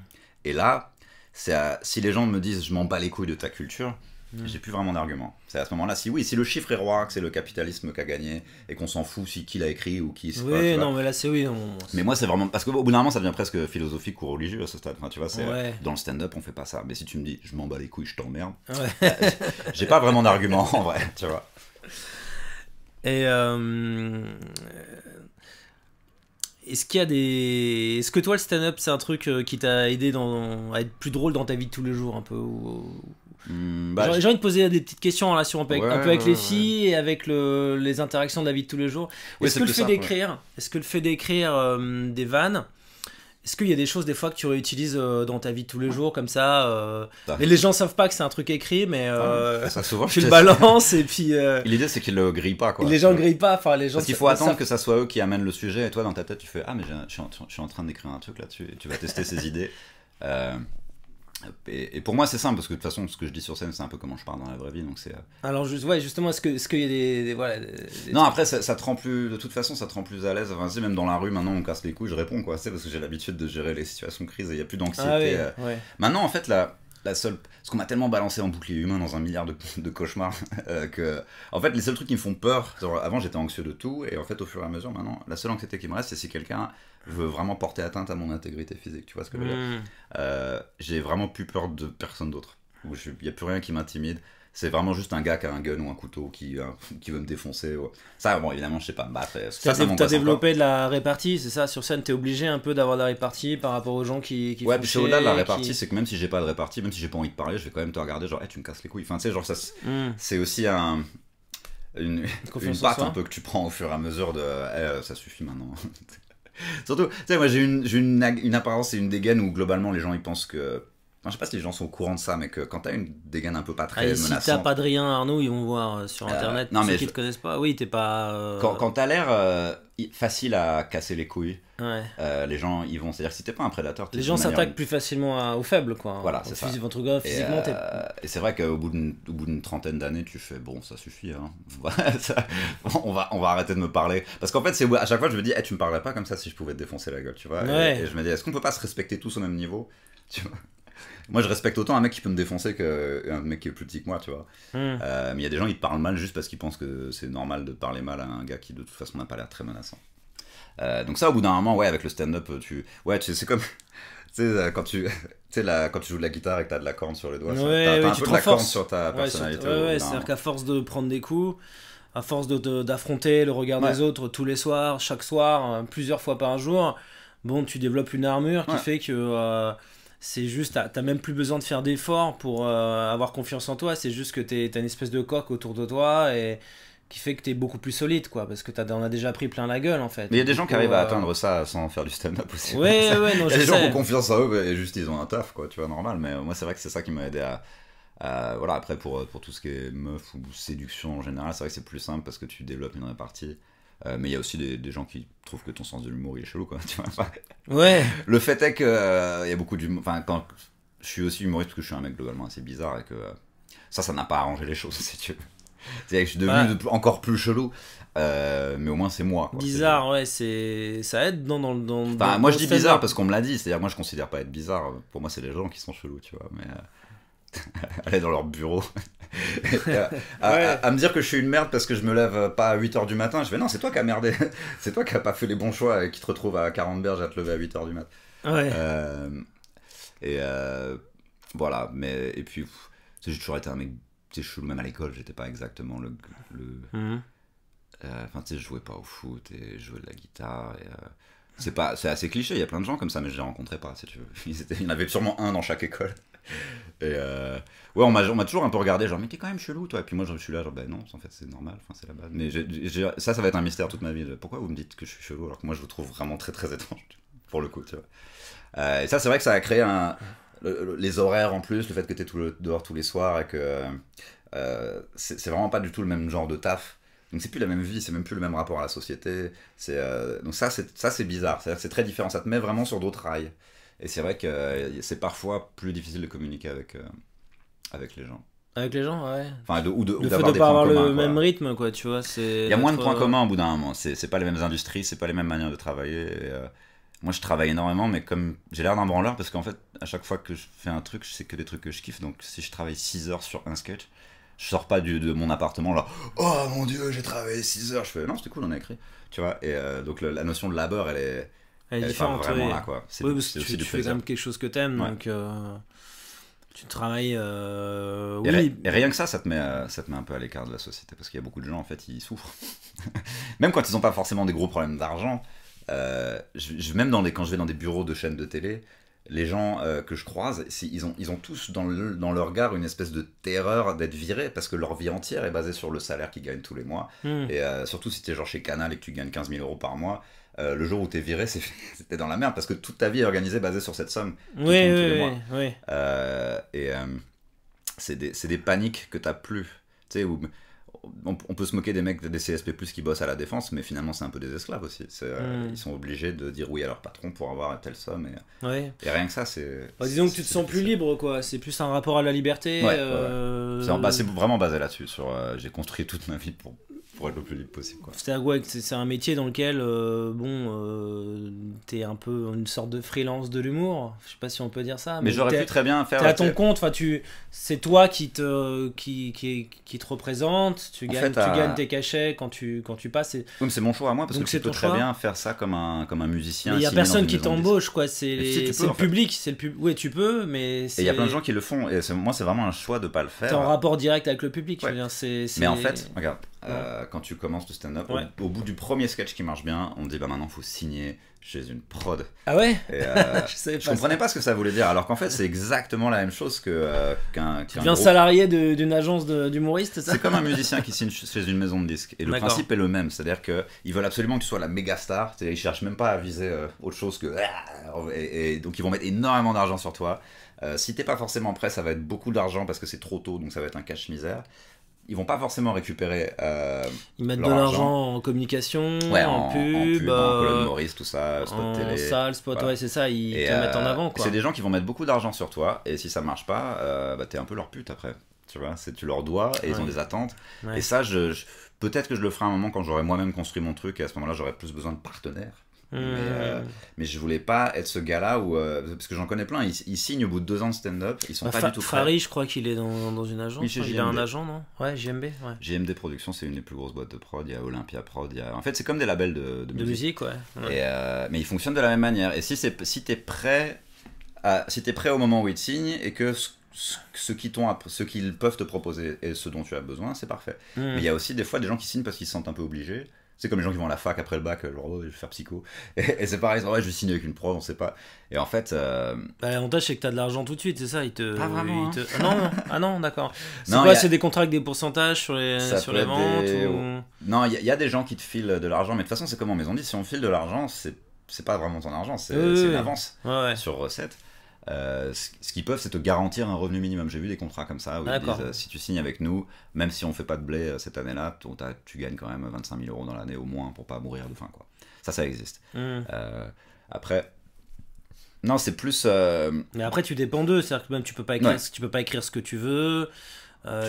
Et là, si les gens me disent je m'en bats les couilles de ta culture, j'ai plus vraiment d'argument. C'est à ce moment-là, si le chiffre est roi, que c'est le capitalisme qui a gagné et qu'on s'en fout qui l'a écrit ou qui. Oui, pas, non, mais là c'est oui. Mais moi, c'est vraiment parce qu'au bout d'un moment, ça devient presque philosophique ou religieux à ce stade. Enfin, tu vois, Ouais. dans le stand-up, on fait pas ça. Mais si tu me dis je m'en bats les couilles, je t'emmerde, Ouais. j'ai pas vraiment d'argument en vrai, tu vois. Et est-ce qu'il y a des. Est-ce que toi, le stand-up, c'est un truc qui t'a aidé à être plus drôle dans ta vie de tous les jours, un peu j'ai envie de poser des petites questions en relation un peu avec les filles et avec les interactions de la vie de tous les jours. Est-ce que le fait d'écrire, des vannes, est-ce qu'il y a des choses des fois que tu réutilises dans ta vie de tous les jours comme ça mais les gens savent pas que c'est un truc écrit, mais ça, souvent, tu le balances et puis l'idée c'est qu'ils le grillent pas, quoi. Les gens ne grillent pas, enfin les gens. Parce qu'il faut attendre que ça soit eux qui amènent le sujet et toi dans ta tête tu fais mais je suis en train d'écrire un truc là-dessus et tu vas tester ces idées. Et pour moi c'est simple parce que de toute façon ce que je dis sur scène c'est un peu comment je parle dans la vraie vie, donc c'est alors justement est-ce qu'il y a des non trucs... après ça te rend plus, de toute façon ça te rend plus à l'aise, enfin, même dans la rue maintenant on casse les couilles, je réponds quoi, c'est parce que j'ai l'habitude de gérer les situations de crise et il n'y a plus d'anxiété. Ouais. Maintenant en fait la seule, parce qu'on m'a tellement balancé en bouclier humain dans un milliard de cauchemars que en fait les seuls trucs qui me font peur, avant j'étais anxieux de tout et en fait au fur et à mesure maintenant la seule anxiété qui me reste c'est si quelqu'un veut vraiment porter atteinte à mon intégrité physique, tu vois ce que je veux dire. J'ai vraiment plus peur de personne d'autre, il n'y a plus rien qui m'intimide. C'est vraiment juste un gars qui a un gun ou un couteau qui veut me défoncer. Ça, bon, évidemment, je sais pas. T'as développé de la répartie, c'est ça? Sur scène, t'es obligé un peu d'avoir de la répartie par rapport aux gens qui ouais, puis c'est au-delà de la répartie, c'est que même si j'ai pas de répartie, même si j'ai pas envie de parler, je vais quand même te regarder, genre, tu me casses les couilles. Enfin, tu sais, genre, ça, c'est aussi une patte un peu que tu prends au fur et à mesure de. Ça suffit maintenant. Surtout, tu sais, moi, j'ai une apparence et une dégaine où globalement, les gens, ils pensent que. Enfin, je sais pas si les gens sont au courant de ça, mais que quand t'as une dégaine un peu pas très menaçante... Si t'as pas de rien, Arnaud, ils vont voir sur internet, ceux qui te connaissent pas. Oui, t'es pas... Quand t'as l'air facile à casser les couilles, ouais. les gens, ils vont... C'est-à-dire que si t'es pas un prédateur... Les gens s'attaquent plus facilement aux faibles, quoi. Voilà, c'est ça. Physiquement, et c'est vrai qu'au bout d'une trentaine d'années, tu fais, bon, ça suffit, hein. on va arrêter de me parler. Parce qu'en fait, à chaque fois, je me dis, tu me parlerais pas comme ça si je pouvais te défoncer la gueule, tu vois. Ouais. Et je me dis, est-ce qu'on peut pas se respecter tous au même niveau, tu vois. Moi, je respecte autant un mec qui peut me défoncer qu'un mec qui est plus petit que moi, tu vois. Mais il y a des gens qui te parlent mal juste parce qu'ils pensent que c'est normal de parler mal à un gars qui, de toute façon, n'a pas l'air très menaçant. Donc ça, au bout d'un moment, ouais, avec le stand-up, c'est comme... tu sais, quand tu joues de la guitare et que t'as de la corne sur les doigts, t'as un peu de la corne sur ta personnalité. C'est-à-dire qu'à force de prendre des coups, à force d'affronter le regard des autres tous les soirs, chaque soir, plusieurs fois par jour, bon, tu développes une armure qui fait que... c'est juste, t'as même plus besoin de faire d'efforts pour avoir confiance en toi, c'est juste que t'as une espèce de coque autour de toi et qui fait que t'es beaucoup plus solide, quoi, parce que t'en as déjà pris plein la gueule, en fait. Mais il y a des gens qui arrivent à atteindre ça sans faire du stand-up aussi. Ouais, non, il y a des gens qui ont confiance en eux et juste ils ont un taf, quoi, tu vois, normal. Mais moi, c'est vrai que c'est ça qui m'a aidé voilà, après, pour tout ce qui est meuf ou séduction en général, c'est vrai que c'est plus simple parce que tu développes une répartie. Mais il y a aussi des gens qui trouvent que ton sens de l'humour il est chelou, quoi, tu vois. Ouais. Le fait est que il y a beaucoup d'humour. Enfin, quand je suis aussi humoriste parce que je suis un mec globalement assez bizarre et que ça n'a pas arrangé les choses, si tu veux. C'est-à-dire que je suis devenu encore plus chelou, mais au moins c'est moi, quoi. Bizarre, ouais, ça aide dans enfin, moi je dis bizarre parce qu'on me l'a dit, c'est-à-dire moi je considère pas être bizarre. Pour moi c'est les gens qui sont chelous, tu vois. Mais aller dans leur bureau à me dire que je suis une merde parce que je me lève pas à 8h du matin. Je fais non, c'est toi qui as merdé. C'est toi qui a pas fait les bons choix et qui te retrouve à 40 berges à te lever à 8h du matin. Ouais. Et voilà, mais et puis j'ai toujours été un mec chelou, même à l'école, j'étais pas exactement enfin tu sais, je jouais pas au foot et je jouais de la guitare et c'est assez cliché, il y a plein de gens comme ça, mais je les rencontrais pas, si tu veux. Il y en avait sûrement un dans chaque école. Et ouais, on m'a toujours un peu regardé, genre, mais t'es quand même chelou, toi. Et puis moi, je suis là, genre, ben non, en fait, c'est normal, enfin, c'est la base. Mais ça va être un mystère toute ma vie. Pourquoi vous me dites que je suis chelou alors que moi, je vous trouve vraiment très très étrange, pour le coup, tu vois. Et ça, c'est vrai que ça a créé les horaires en plus, le fait que t'es dehors tous les soirs et que c'est vraiment pas du tout le même genre de taf. Donc c'est plus la même vie, c'est même plus le même rapport à la société. Donc ça c'est bizarre, c'est très différent, ça te met vraiment sur d'autres rails. Et c'est vrai que c'est parfois plus difficile de communiquer avec les gens. Avec les gens, ouais. Enfin, ou Le fait d'avoir de des pas points avoir communs, le quoi. même rythme, quoi, tu vois. Il y a moins de points communs au bout d'un moment. C'est pas les mêmes industries, c'est pas les mêmes manières de travailler. Et, moi, je travaille énormément, mais comme j'ai l'air d'un branleur, parce qu'en fait, à chaque fois que je fais un truc, je sais que des trucs que je kiffe. Donc, si je travaille 6 heures sur un sketch, je sors pas de mon appartement là. Oh mon dieu, j'ai travaillé 6 heures. Je fais non, c'était cool, on a écrit. Tu vois. Et donc, la notion de labeur, elle est différente, pas vraiment ouais. là, quoi. Oui, parce que tu fais quand même quelque chose que t'aimes, ouais. donc tu travailles. Et rien que ça te met un peu à l'écart de la société, parce qu'il y a beaucoup de gens, en fait, ils souffrent. Même quand ils n'ont pas forcément des gros problèmes d'argent. Même quand je vais dans des bureaux de chaînes de télé, les gens que je croise, ils ont tous dans leur regard une espèce de terreur d'être virés, parce que leur vie entière est basée sur le salaire qu'ils gagnent tous les mois. Et surtout si t'es genre chez Canal et que tu gagnes 15 000 euros par mois, le jour où t'es viré, c'était dans la merde, parce que toute ta vie est organisée basée sur cette somme qui tombe tous les mois. Et c'est des paniques que t'as plus. Tu sais, où on peut se moquer des mecs des CSP+, qui bossent à la défense, mais finalement c'est un peu des esclaves aussi. Ils sont obligés de dire oui à leur patron pour avoir telle somme. Et rien que ça, c'est... disons que tu te sens plus libre, quoi. C'est plus un rapport à la liberté. Ouais. C'est vraiment basé là-dessus. J'ai construit toute ma vie pour être le plus libre possible, quoi. C'est-à-dire ouais, c'est un métier dans lequel t'es un peu une sorte de freelance de l'humour, je sais pas si on peut dire ça, mais j'aurais pu très bien faire t'es à ton compte, enfin c'est toi qui te représente, tu gagnes tes cachets quand tu passes oui, mais c'est mon choix à moi, parce donc que tu peux très bien faire ça comme un musicien. Mais il y a personne qui t'embauche, quoi. C'est le public, oui, tu peux, mais et il y a plein de gens qui le font, et moi c'est vraiment un choix de pas le faire. T'es en rapport direct avec le public, ouais. Je veux dire, mais en fait, regarde, quand tu commences le stand-up, au bout du premier sketch qui marche bien, on te dit bah maintenant faut signer chez une prod. Ah ouais. Et, je comprenais pas ce que ça voulait dire, alors qu'en fait c'est exactement la même chose qu'un tu deviens salarié d'une agence d'humoristes, c'est ça? C'est comme un musicien qui signe chez une maison de disques, et le principe est le même, c'est-à-dire qu'ils veulent absolument que tu sois la méga star, ils cherchent même pas à viser autre chose que et donc ils vont mettre énormément d'argent sur toi. Si t'es pas forcément prêt, ça va être beaucoup d'argent parce que c'est trop tôt, donc ça va être un cash misère. Ils vont pas forcément récupérer ils mettent de l'argent en communication, en pub, en colonne Maurice, tout ça, spot télé, salle, spot, ouais, c'est ça, ils te mettent en avant, quoi. C'est des gens qui vont mettre beaucoup d'argent sur toi, et si ça marche pas, t'es un peu leur pute après, tu vois, tu leur dois, et ils ont des attentes, et ça, peut-être que je le ferai à un moment quand j'aurai moi-même construit mon truc, et à ce moment-là j'aurai plus besoin de partenaires. Mais je voulais pas être ce gars-là parce que j'en connais plein, ils signent au bout de 2 ans de stand-up, ils sont pas du tout prêts. Farid, je crois qu'il est dans une agence. Oui, il a un agent, non? Ouais, JMB. Ouais. JMD Productions, c'est une des plus grosses boîtes de prod. Il y a Olympia Prod. En fait, c'est comme des labels de musique. Ouais. Mais ils fonctionnent de la même manière. Et si t'es prêt au moment où ils te signent et que ce qu'ils peuvent te proposer et ce dont tu as besoin, c'est parfait. Mais il y a aussi des fois des gens qui signent parce qu'ils se sentent un peu obligés. C'est comme les gens qui vont à la fac après le bac, genre oh, je vais faire psycho. Et c'est pareil, ouais, je vais signer avec une prod, on sait pas. Et en fait. L'avantage, c'est que t'as de l'argent tout de suite, c'est ça. Pas vraiment. Non, d'accord. C'est quoi, c'est des contrats avec des pourcentages sur les ventes Non, il y a des gens qui te filent de l'argent, mais de toute façon, c'est comme en maison dit, si on file de l'argent, c'est pas vraiment ton argent, c'est une avance sur recette. Ce qu'ils peuvent, c'est te garantir un revenu minimum. J'ai vu des contrats comme ça où ils disent si tu signes avec nous, même si on fait pas de blé cette année-là, tu gagnes quand même 25 000 € dans l'année au moins pour pas mourir de faim, quoi. Ça existe. Après, non, c'est plus. Mais après, tu dépends d'eux, c'est-à-dire que même tu peux pas écrire ce que tu veux.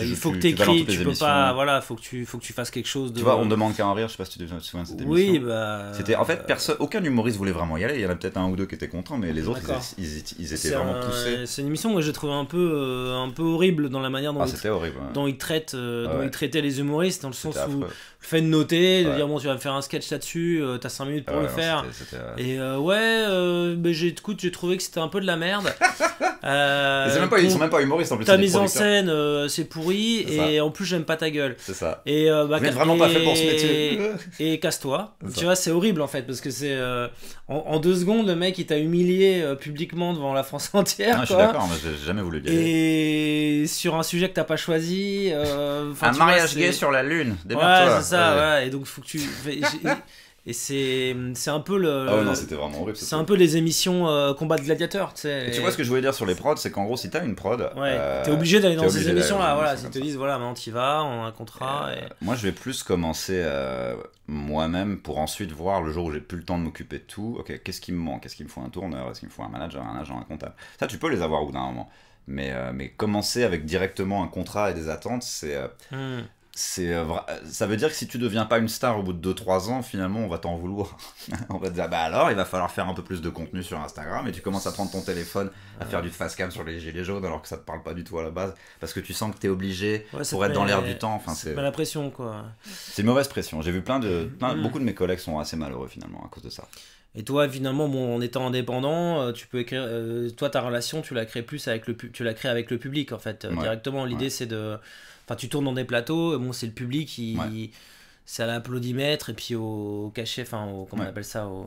il faut que tu vas dans t'écris, toutes les tu peux émissions. pas, voilà, faut que tu fasses quelque chose de. Tu vois, on demande qu'à en rire, je sais pas si tu te souviens de cette émission. Oui, bah. C'était, en fait, aucun humoriste voulait vraiment y aller. Il y en a peut-être un ou deux qui étaient contents, mais les autres, D'accord. ils étaient vraiment poussés. C'est une émission que j'ai trouvé un peu horrible dans la manière dont, C'était horrible. Ouais. dont ils traitaient les humoristes, dans le sens C'était où affreux. le fait de noter, de Ouais. dire bon, tu vas me faire un sketch là-dessus, t'as 5 minutes pour Ouais, le non, faire. Et Et bah, j'ai trouvé que c'était un peu de la merde. ils sont même pas humoristes en plus. Ta c'est des mise en producteurs. scène, c'est pourri, C'est ça. et en plus, j'aime pas ta gueule. C'est ça. Et Vous êtes vraiment pas fait pour ce métier. Et casse-toi. C'est ça. Tu vois, c'est horrible en fait, parce que c'est en 2 secondes, le mec il t'a humilié publiquement devant la France entière. Non, je suis quoi. d'accord, moi j'ai jamais voulu y aller. Et sur un sujet que t'as pas choisi. Un mariage gay sur la lune. Ouais, Démerde-toi. c'est ça, Ouais. ouais. Et donc, faut que tu. Et c'est un peu le. Ah ouais, non, c'était vraiment horrible. C'est un peu les émissions combat de gladiateurs, tu sais. Et tu vois ce que je voulais dire sur les prods, c'est qu'en gros, si t'as une prod. Ouais, t'es obligé d'aller dans t'es ces obligé d'aller émissions-là, dans voilà. des S'ils te émissions disent, voilà, maintenant t'y vas, on a un contrat. Moi, je vais plus commencer moi-même pour ensuite voir le jour où j'ai plus le temps de m'occuper de tout. Ok, qu'est-ce qui me manque? Est-ce qu'il me faut un tourneur? Est-ce qu'il me faut un manager, un agent, un comptable? Ça, tu peux les avoir au bout d'un moment. Mais commencer avec directement un contrat et des attentes, ça veut dire que si tu deviens pas une star au bout de 2-3 ans, finalement, on va t'en vouloir. On va te dire, bah alors, il va falloir faire un peu plus de contenu sur Instagram, et tu commences à prendre ton téléphone, à faire du fast cam sur les gilets jaunes, alors que ça te parle pas du tout à la base, parce que tu sens que t'es obligé pour être dans l'air du temps. Enfin, c'est pas la pression, quoi. C'est une mauvaise pression. J'ai vu beaucoup de mes collègues sont assez malheureux, finalement, à cause de ça. Et toi, finalement, bon, en étant indépendant, tu peux écrire. Toi, ta relation, tu la crées plus avec tu la crées avec le public, en fait, directement. L'idée, c'est de. Enfin, tu tournes dans des plateaux, et bon, c'est le public qui. C'est à l'applaudimètre et puis au cachet, enfin, comment on appelle ça, au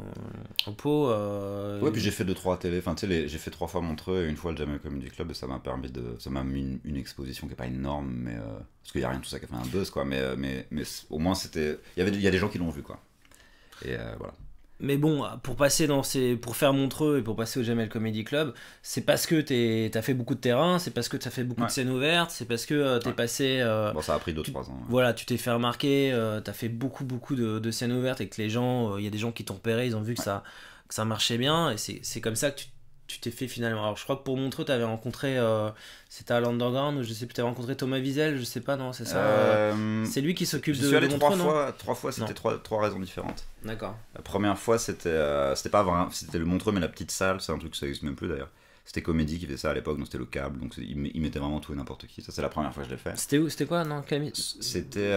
pot. Ouais, puis j'ai fait 2-3 télé, enfin, tu sais, j'ai fait 3 fois Montreux et une fois le Jamel Comedy Club, et ça m'a permis ça m'a mis une exposition qui est pas énorme, mais parce qu'il y a rien de tout ça qui a fait un buzz, quoi, mais au moins c'était, il y a des gens qui l'ont vu, quoi. Et voilà. Mais bon, pour faire Montreux et pour passer au Jamel Comedy Club, c'est parce que t'as fait beaucoup de terrain, c'est parce que t'as fait beaucoup de scènes ouvertes, c'est parce que t'es passé. Bon, ça a pris 2-3 ans. Ouais. Voilà, tu t'es fait remarquer, t'as fait beaucoup de scènes ouvertes et que les gens, il y a des gens qui t'ont repéré, ils ont vu que ça marchait bien, et c'est comme ça que tu t'es fait finalement. Alors je crois que pour Montreux, t'avais rencontré, c'était à l'Underground, ou je sais plus, t'avais rencontré Thomas Wiesel, je sais pas, non, c'est ça. C'est lui qui s'occupe de. Je suis allé Montreux, 3 fois, c'était 3 raisons différentes. D'accord. La première fois, c'était pas vrai, c'était le Montreux, mais la petite salle, c'est un truc que ça existe même plus d'ailleurs. C'était Comédie qui faisait ça à l'époque, donc c'était le câble, donc il mettait vraiment tout et n'importe qui. Ça, c'est la première fois que je l'ai fait. C'était où? C'était quoi? Non, Camille. C'était.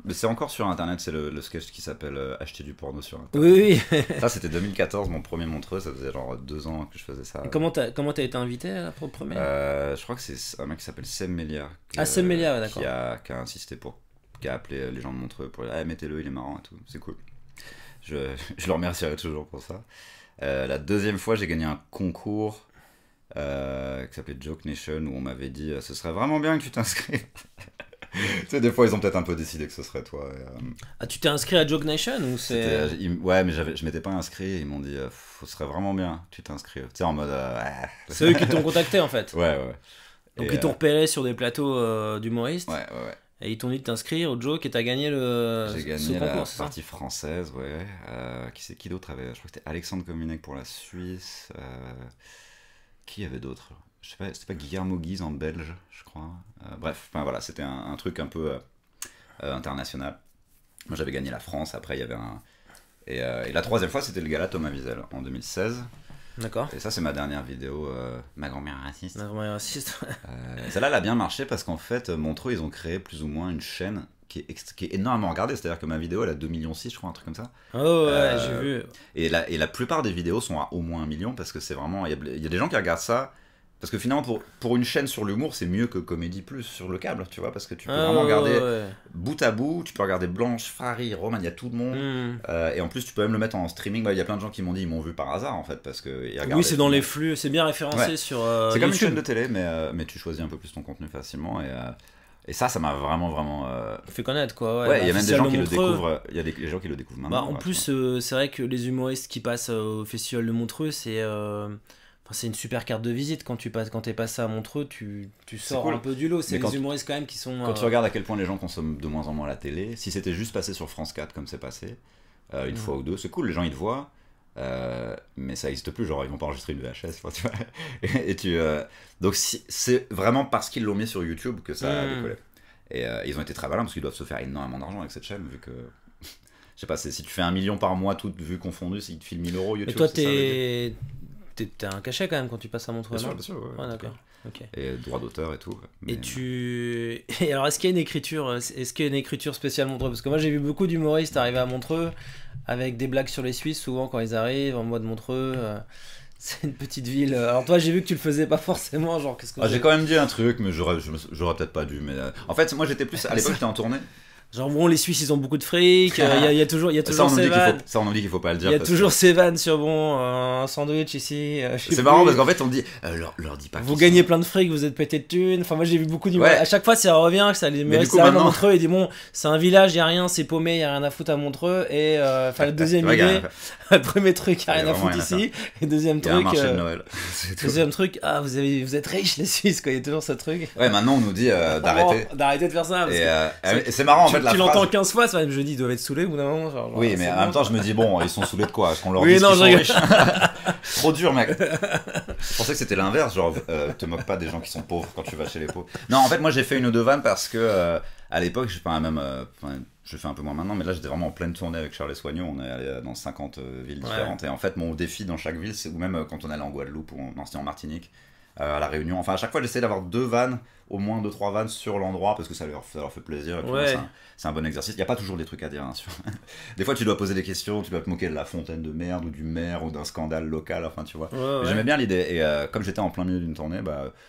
Mais c'est encore sur internet, c'est le sketch qui s'appelle Acheter du porno sur internet. Oui. Ça, c'était 2014, mon premier Montreux, ça faisait genre 2 ans que je faisais ça. Et comment t'as été invité à la première? Je crois que c'est un mec qui s'appelle Seb Melia. Seb Melia, d'accord. Qui a insisté qui a appelé les gens de Montreux pour dire, mettez-le, il est marrant et tout, c'est cool. Je le remercierai toujours pour ça. La deuxième fois, j'ai gagné un concours qui s'appelait Joke Nation, où on m'avait dit ce serait vraiment bien que tu t'inscrives. Tu sais, des fois ils ont peut-être un peu décidé que ce serait toi. Tu t'es inscrit à Joke Nation ou c'est... Ouais, mais je m'étais pas inscrit, ils m'ont dit ce serait vraiment bien que tu t'inscrives. Tu sais, en mode. C'est eux qui t'ont contacté en fait. Ouais. Donc ils t'ont repéré sur des plateaux d'humoristes. Ouais. Et ils t'ont dit de t'inscrire au Joke, et t'as gagné J'ai gagné la partie française, ouais. Qui d'autre avait? Je crois que c'était Alexandre Kominek pour la Suisse. Qui y avait d'autre? Je sais pas, c'était pas Guillermo Guise en belge, je crois. Bref, voilà, c'était un truc un peu international. Moi j'avais gagné la France, après il y avait un. Et la troisième fois c'était le gala Thomas Wiesel en 2016. D'accord. Et ça c'est ma dernière vidéo, ma grand-mère raciste. Ma grand-mère raciste. Celle-là elle a bien marché parce qu'en fait Montreux ils ont créé plus ou moins une chaîne qui est énormément regardée, c'est-à-dire que ma vidéo elle a 2,6 millions, je crois, un truc comme ça. Oh ouais, j'ai vu. Et la plupart des vidéos sont à au moins 1 million parce que c'est vraiment, il y a des gens qui regardent ça parce que finalement pour une chaîne sur l'humour c'est mieux que Comédie Plus sur le câble, tu vois, parce que tu peux vraiment regarder bout à bout, tu peux regarder Blanche, Fari, Roman, il y a tout le monde. Et en plus tu peux même le mettre en streaming. Il y a plein de gens qui m'ont dit ils m'ont vu par hasard en fait parce que oui, c'est dans les flux, c'est bien référencé sur c'est comme une chaîne de télé mais tu choisis un peu plus ton contenu facilement. Et ça m'a vraiment fait connaître, quoi. Ouais, il y a même des gens qui le découvrent. Il y a des gens qui le découvrent maintenant. En plus, c'est vrai que les humoristes qui passent au Festival de Montreux, c'est une super carte de visite. Quand t'es passé à Montreux, tu sors cool. Un peu du lot. C'est les humoristes quand même qui sont. Quand tu regardes à quel point les gens consomment de moins en moins la télé, si c'était juste passé sur France 4 comme c'est passé, une fois ou deux, c'est cool. Les gens ils te voient. Mais ça n'existe plus, genre ils vont pas enregistrer une VHS, enfin, tu vois. Donc c'est vraiment parce qu'ils l'ont mis sur YouTube que ça a décollé. Et ils ont été très malins parce qu'ils doivent se faire énormément d'argent avec cette chaîne, vu que je sais pas, si tu fais 1 million par mois, toutes vues confondues, ils te filent 1 000 euros YouTube. Et toi, t'as un cachet quand même quand tu passes à Montreux, bien non? sûr, ouais. Ah, d'accord. Okay. Et droit d'auteur et tout. Mais... Et alors, est-ce qu'il y a une écriture spéciale Montreux? Parce que moi, j'ai vu beaucoup d'humoristes arriver à Montreux avec des blagues sur les Suisses, souvent quand ils arrivent en mode Montreux. C'est une petite ville. Alors toi, j'ai vu que tu le faisais pas forcément, genre qu'est-ce que j'ai quand même dit un truc, mais j'aurais peut-être pas dû. Mais en fait, moi, j'étais plus à l'époque, j'étais en tournée. Genre bon, les Suisses ils ont beaucoup de fric, il y a toujours ces vannes. Ça on nous dit qu'il faut pas le dire. Il y a toujours ces vannes sur bon, un sandwich ici. C'est marrant parce qu'en fait on dit, leur dit pas. Vous gagnez plein de fric, vous êtes pété de thunes. Enfin moi j'ai vu beaucoup d'humour. À chaque fois ça revient, que ça les met à Montreux et dit bon, c'est un village, il y a rien, c'est paumé, il y a rien à foutre à Montreux. Et enfin la deuxième idée, le premier truc, il y a rien à foutre ici. Et deuxième truc, deuxième truc, ah vous êtes riches les Suisses quoi, il y a toujours ce truc. Ouais, maintenant on nous dit d'arrêter de faire ça. Et c'est marrant en fait. Tu l'entends 15 fois, ça, je me dis, ils doivent être saulés au bout d'un moment. Genre, oui, mais en même temps, je me dis, bon, ils sont saoulés de quoi? Est-ce qu'on leur dit qu'ils sont riches? Trop dur, mec. Je pensais que c'était l'inverse, genre, te moque pas des gens qui sont pauvres quand tu vas chez les pauvres. Non, en fait, moi, j'ai fait une ou deux vannes parce que, à l'époque, je fais un peu moins maintenant, mais là, j'étais vraiment en pleine tournée avec Charles Soignon. On est allé dans 50 villes différentes. Et en fait, mon défi dans chaque ville, ou même quand on allait en Guadeloupe ou en Martinique, à La Réunion. Enfin, à chaque fois, j'essaie d'avoir 2 vannes, au moins 2-3 vannes sur l'endroit parce que ça leur fait plaisir. Et puis, c'est un bon exercice. Il n'y a pas toujours des trucs à dire. Hein, des fois, tu dois poser des questions, tu dois te moquer de la fontaine de merde ou du maire ou d'un scandale local. Enfin, tu vois. J'aimais bien l'idée. Et comme j'étais en plein milieu d'une tournée,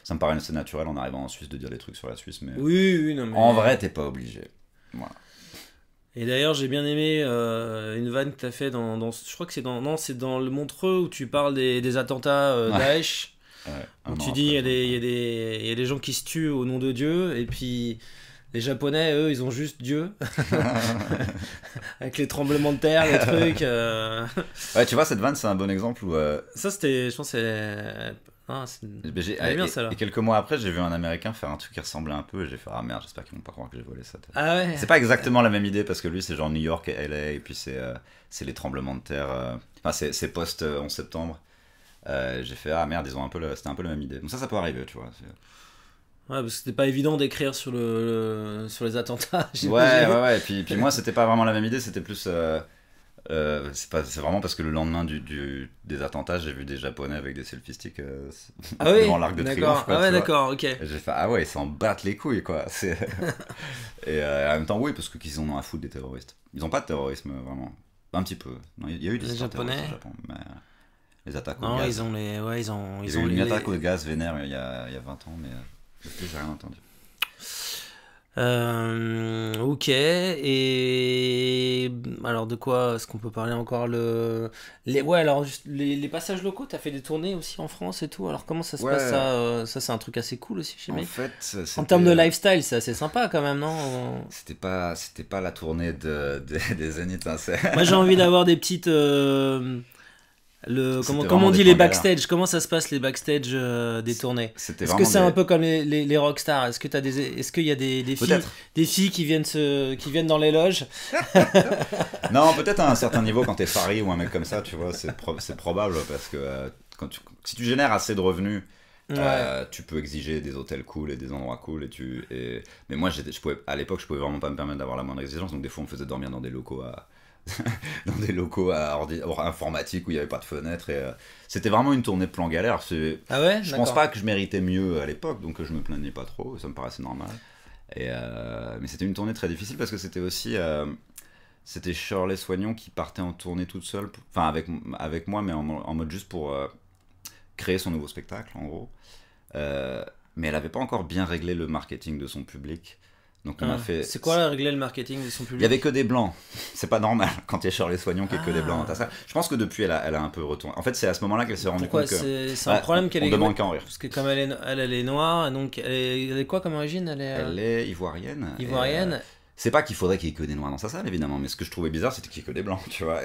ça me paraît assez naturel en arrivant en Suisse de dire des trucs sur la Suisse. Mais, non, mais... en vrai, t'es pas obligé. Voilà. Et d'ailleurs, j'ai bien aimé une vanne que tu as fait je crois que c'est dans le Montreux où tu parles des attentats Daesh. Où tu dis il y a des gens qui se tuent au nom de Dieu et puis les Japonais eux ils ont juste Dieu avec les tremblements de terre les trucs Ouais, tu vois, cette vanne c'est un bon exemple où ça c'était, je pense et quelques mois après j'ai vu un Américain faire un truc qui ressemblait un peu et j'ai fait ah merde, j'espère qu'ils vont pas croire que j'ai volé ça. Ah ouais. C'est pas exactement la même idée parce que lui c'est genre New York et LA et puis c'est les tremblements de terre, enfin c'est post 11 septembre. J'ai fait ah merde, c'était un peu la même idée. Donc ça peut arriver, tu vois. Ouais, parce que c'était pas évident d'écrire sur les attentats. Ouais. Et puis moi c'était pas vraiment la même idée, c'était plus c'est vraiment parce que le lendemain des attentats, j'ai vu des Japonais avec des selfie sticks devant l'Arc de Triomphe. Quoi, d'accord, ok. Et j'ai fait ah ouais, ils s'en battent les couilles quoi. Et en même temps oui, parce qu'ils en ont à foutre des terroristes. Ils ont pas de terrorisme vraiment, un petit peu. Non, il y a eu des Japonais au Japon, mais les attaques au gaz. Ils ont eu une attaque au gaz vénère il y a 20 ans, mais depuis j'ai rien entendu. Ok, et alors de quoi est-ce qu'on peut parler encore les passages locaux, t'as fait des tournées aussi en France et tout, alors comment ça se passe ça c'est un truc assez cool aussi chez moi. En fait, en termes de lifestyle, c'est assez sympa quand même, non? C'était pas la tournée des Zéniths, hein, moi j'ai envie d'avoir des petites comment on dit les backstage, comment ça se passe les backstage des tournées? Est-ce que c'est un peu comme les rockstars? Est-ce qu'il y a des filles qui viennent dans les loges? Non, peut-être à un certain niveau quand t'es Farid ou un mec comme ça, tu vois, c'est probable parce que si tu génères assez de revenus, tu peux exiger des hôtels cool et des endroits cool mais moi à l'époque je pouvais vraiment pas me permettre d'avoir la moindre exigence, donc des fois on me faisait dormir dans des locaux informatiques où il n'y avait pas de fenêtre et c'était vraiment une tournée de plan galère. Je pense pas que je méritais mieux à l'époque, donc je me plaignais pas trop, ça me paraissait normal. Mais c'était une tournée très difficile parce que c'était aussi c'était Shirley Soignon qui partait en tournée toute seule, enfin avec moi, mais en mode juste pour créer son nouveau spectacle en gros, mais elle avait pas encore bien réglé le marketing de son public. Donc on a fait... C'est quoi régler le marketing de son public? Il y avait que des blancs. C'est pas normal quand il y a Shirley Soignon qu'il y ait que des blancs dans ta salle. Je pense que depuis elle a un peu retourné. En fait c'est à ce moment-là qu'elle s'est rendue compte que... C'est un problème qu'elle on demande qu'à en rire. Parce que comme elle est noire, donc elle est quoi comme origine? Elle est ivoirienne. Ivoirienne. C'est pas qu'il faudrait qu'il y ait que des noirs dans sa salle évidemment, mais ce que je trouvais bizarre c'était qu'il y ait que des blancs, tu vois.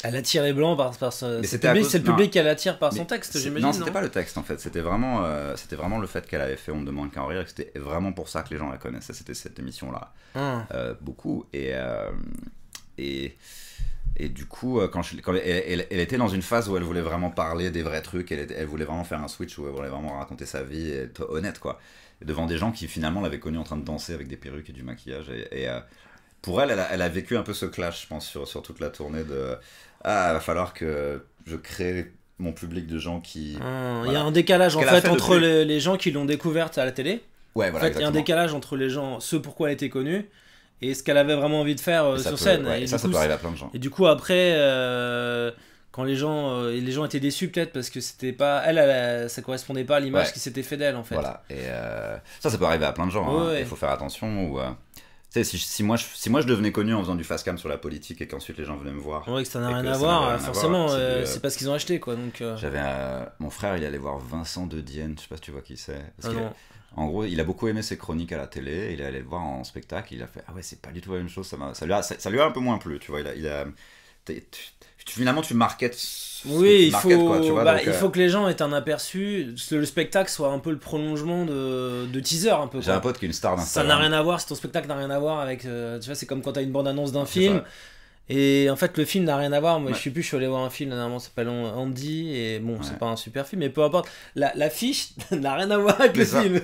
Elle attire les blancs par son... C'est le public qu'elle attire par son texte, j'imagine. Non, c'était pas le texte en fait, c'était vraiment le fait qu'elle avait fait On ne demande qu'à en rire, et que c'était vraiment pour ça que les gens la connaissaient, c'était cette émission-là. Beaucoup. Et Et du coup, quand elle était dans une phase où elle voulait vraiment parler des vrais trucs, elle voulait vraiment faire un switch où elle voulait vraiment raconter sa vie et être honnête, quoi. Et devant des gens qui finalement l'avaient connue en train de danser avec des perruques et du maquillage. Pour elle, elle a vécu un peu ce clash, je pense, sur toute la tournée de ah, il va falloir que je crée mon public de gens qui. Il y a un décalage en Ce qu'elle a fait fait entre depuis- les gens qui l'ont découverte à la télé. Ouais, En voilà, fait, il y a un exactement. décalage entre les gens, ce pourquoi elle était connue, et ce qu'elle avait vraiment envie de faire Et ça sur peut, scène. ouais, Et et du ça coup, peut arriver à plein de gens. et du coup, après, quand les gens étaient déçus peut-être parce que c'était pas ça correspondait pas à l'image Ouais. qui s'était fait d'elle en fait. Voilà. Et ça peut arriver à plein de gens. Ouais, Hein. ouais. Il faut faire attention. Tu sais, si moi je devenais connu en faisant du fast cam sur la politique et qu'ensuite les gens venaient me voir. Ouais, que ça n'a Et rien que à ça voir, n'avait rien à forcément, voir, c'est pas ce qu'ils ont acheté quoi. Donc, J'avais mon frère, il allait voir Vincent de Dienne, je sais pas si tu vois qui c'est. ah non. En gros, il a beaucoup aimé ses chroniques à la télé, il est allé le voir en spectacle, il a fait ah ouais, c'est pas du tout la même chose, ça lui a un peu moins plu, tu vois, finalement tu marketes Oui, tu marketes, quoi, tu vois, donc, il faut que les gens aient un aperçu, que le spectacle soit un peu le prolongement de teaser un peu. j'ai Quoi. un pote qui est une star Ça d'Instagram. n'a rien à voir, si ton spectacle n'a rien à voir avec. Tu vois, c'est comme quand t'as une bande-annonce d'un C'est film. ça. Et en fait, le film n'a rien à voir. Moi, Ouais. je sais plus, je suis allé voir un film dernièrement, ça s'appelle Andy. Et bon, Ouais. c'est pas un super film, mais peu importe. L'affiche n'a rien à voir avec le C'est ça. film.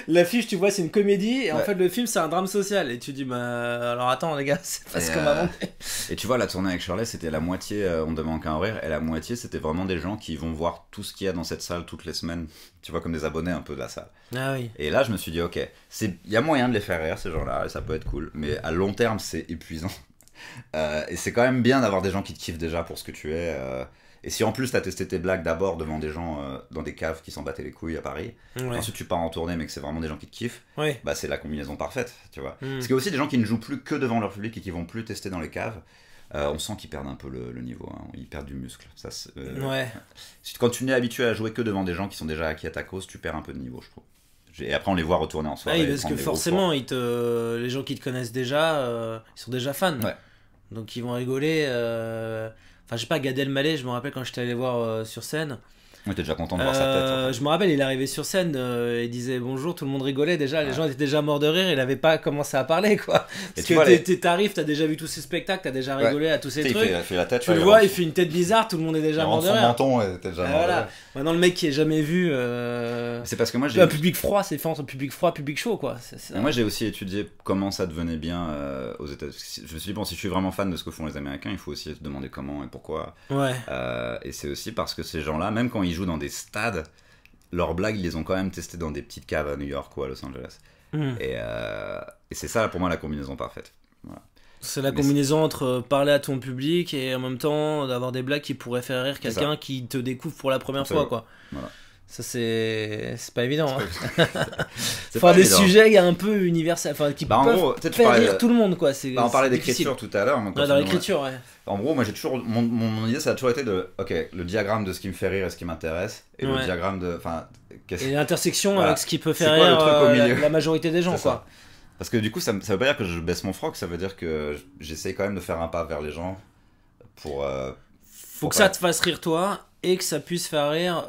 L'affiche, tu vois, c'est une comédie. Et en Ouais. fait, le film, c'est un drame social. Et tu dis, bah, alors attends, les gars, c'est pas ce Et, qu'on m'a vendu. Et tu vois, la tournée avec Shirley, c'était la moitié On ne manque qu'un rire, et la moitié, c'était vraiment des gens qui vont voir tout ce qu'il y a dans cette salle toutes les semaines, tu vois, comme des abonnés un peu de la salle. Ah oui. Et là, je me suis dit, ok, il y a moyen de les faire rire, ces gens-là, et ça peut être cool, mais à long terme, c'est épuisant. Et c'est quand même bien d'avoir des gens qui te kiffent déjà pour ce que tu es. Et si en plus, t'as testé tes blagues d'abord devant des gens dans des caves qui s'en battaient les couilles à Paris, et Ouais. ensuite tu pars en tournée, mais que c'est vraiment des gens qui te kiffent, Ouais. bah c'est la combinaison parfaite, tu vois. Mm. Parce qu'il y a aussi des gens qui ne jouent plus que devant leur public et qui vont plus tester dans les caves. On sent qu'ils perdent un peu le niveau, hein. Ils perdent du muscle. Ça, Ouais. Quand tu n'es habitué à jouer que devant des gens qui sont déjà acquis à ta cause, tu perds un peu de niveau, je trouve. Et après, on les voit retourner en soirée. Ah oui, parce prendre que des gros forcément, les gens qui te connaissent déjà, ils sont déjà fans. Ouais. Donc ils vont rigoler. Enfin, je sais pas, Gad Elmaleh, je me rappelle quand j'étais allé voir sur scène. Ouais, t'es déjà content de voir sa tête. En fait. Je me rappelle, il est arrivé sur scène, il disait bonjour, tout le monde rigolait déjà, les gens étaient déjà morts de rire, il avait pas commencé à parler quoi. Parce tu que vois, t'arrives, t'as déjà vu tous ces spectacles, t'as déjà rigolé à tous ces Tu sais, trucs. il fait la tête. Tu là, le il vois, rentre- il fait une tête bizarre, tout le monde est déjà il mort rentre de son rire. menton et t'es déjà Et mort de voilà. rire. Maintenant, le mec qui est jamais vu. C'est parce que moi, j'ai Un public froid, c'est différent entre public froid, public chaud quoi. Et moi, j'ai aussi étudié comment ça devenait bien aux États-Unis. Je me suis dit, bon, si je suis vraiment fan de ce que font les Américains, il faut aussi se demander comment et pourquoi. Ouais. Et c'est aussi parce que ces gens-là, même quand ils jouent dans des stades, leurs blagues, ils les ont quand même testées dans des petites caves à New York ou à Los Angeles. Hmm. Et c'est ça, pour moi, la combinaison parfaite. Voilà. C'est la Mais combinaison entre parler à ton public et en même temps d'avoir des blagues qui pourraient faire rire quelqu'un qui te découvre pour la première fois quoi. Voilà. Ça c'est pas évident. C'est Faire pas des évident. sujets un peu universels, enfin qui Bah, en peuvent gros, tu sais, tu faire parlais rire de- tout le monde quoi. C'est on parlait c'est difficile. d'écriture tout à l'heure. moi, quand Ouais, dans tu- l'écriture, ouais. En gros, moi j'ai toujours. Mon idée, ça a toujours été de. Ok, le diagramme de ce qui me fait rire et ce qui m'intéresse. Et le Ouais. diagramme de. Enfin, Et l'intersection Voilà. avec ce qui peut C'est faire quoi le rire truc au milieu la majorité des gens C'est quoi. Parce que du coup, ça veut pas dire que je baisse mon froc, ça veut dire que j'essaye quand même de faire un pas vers les gens pour. Faut que ça te fasse rire toi et que ça puisse faire rire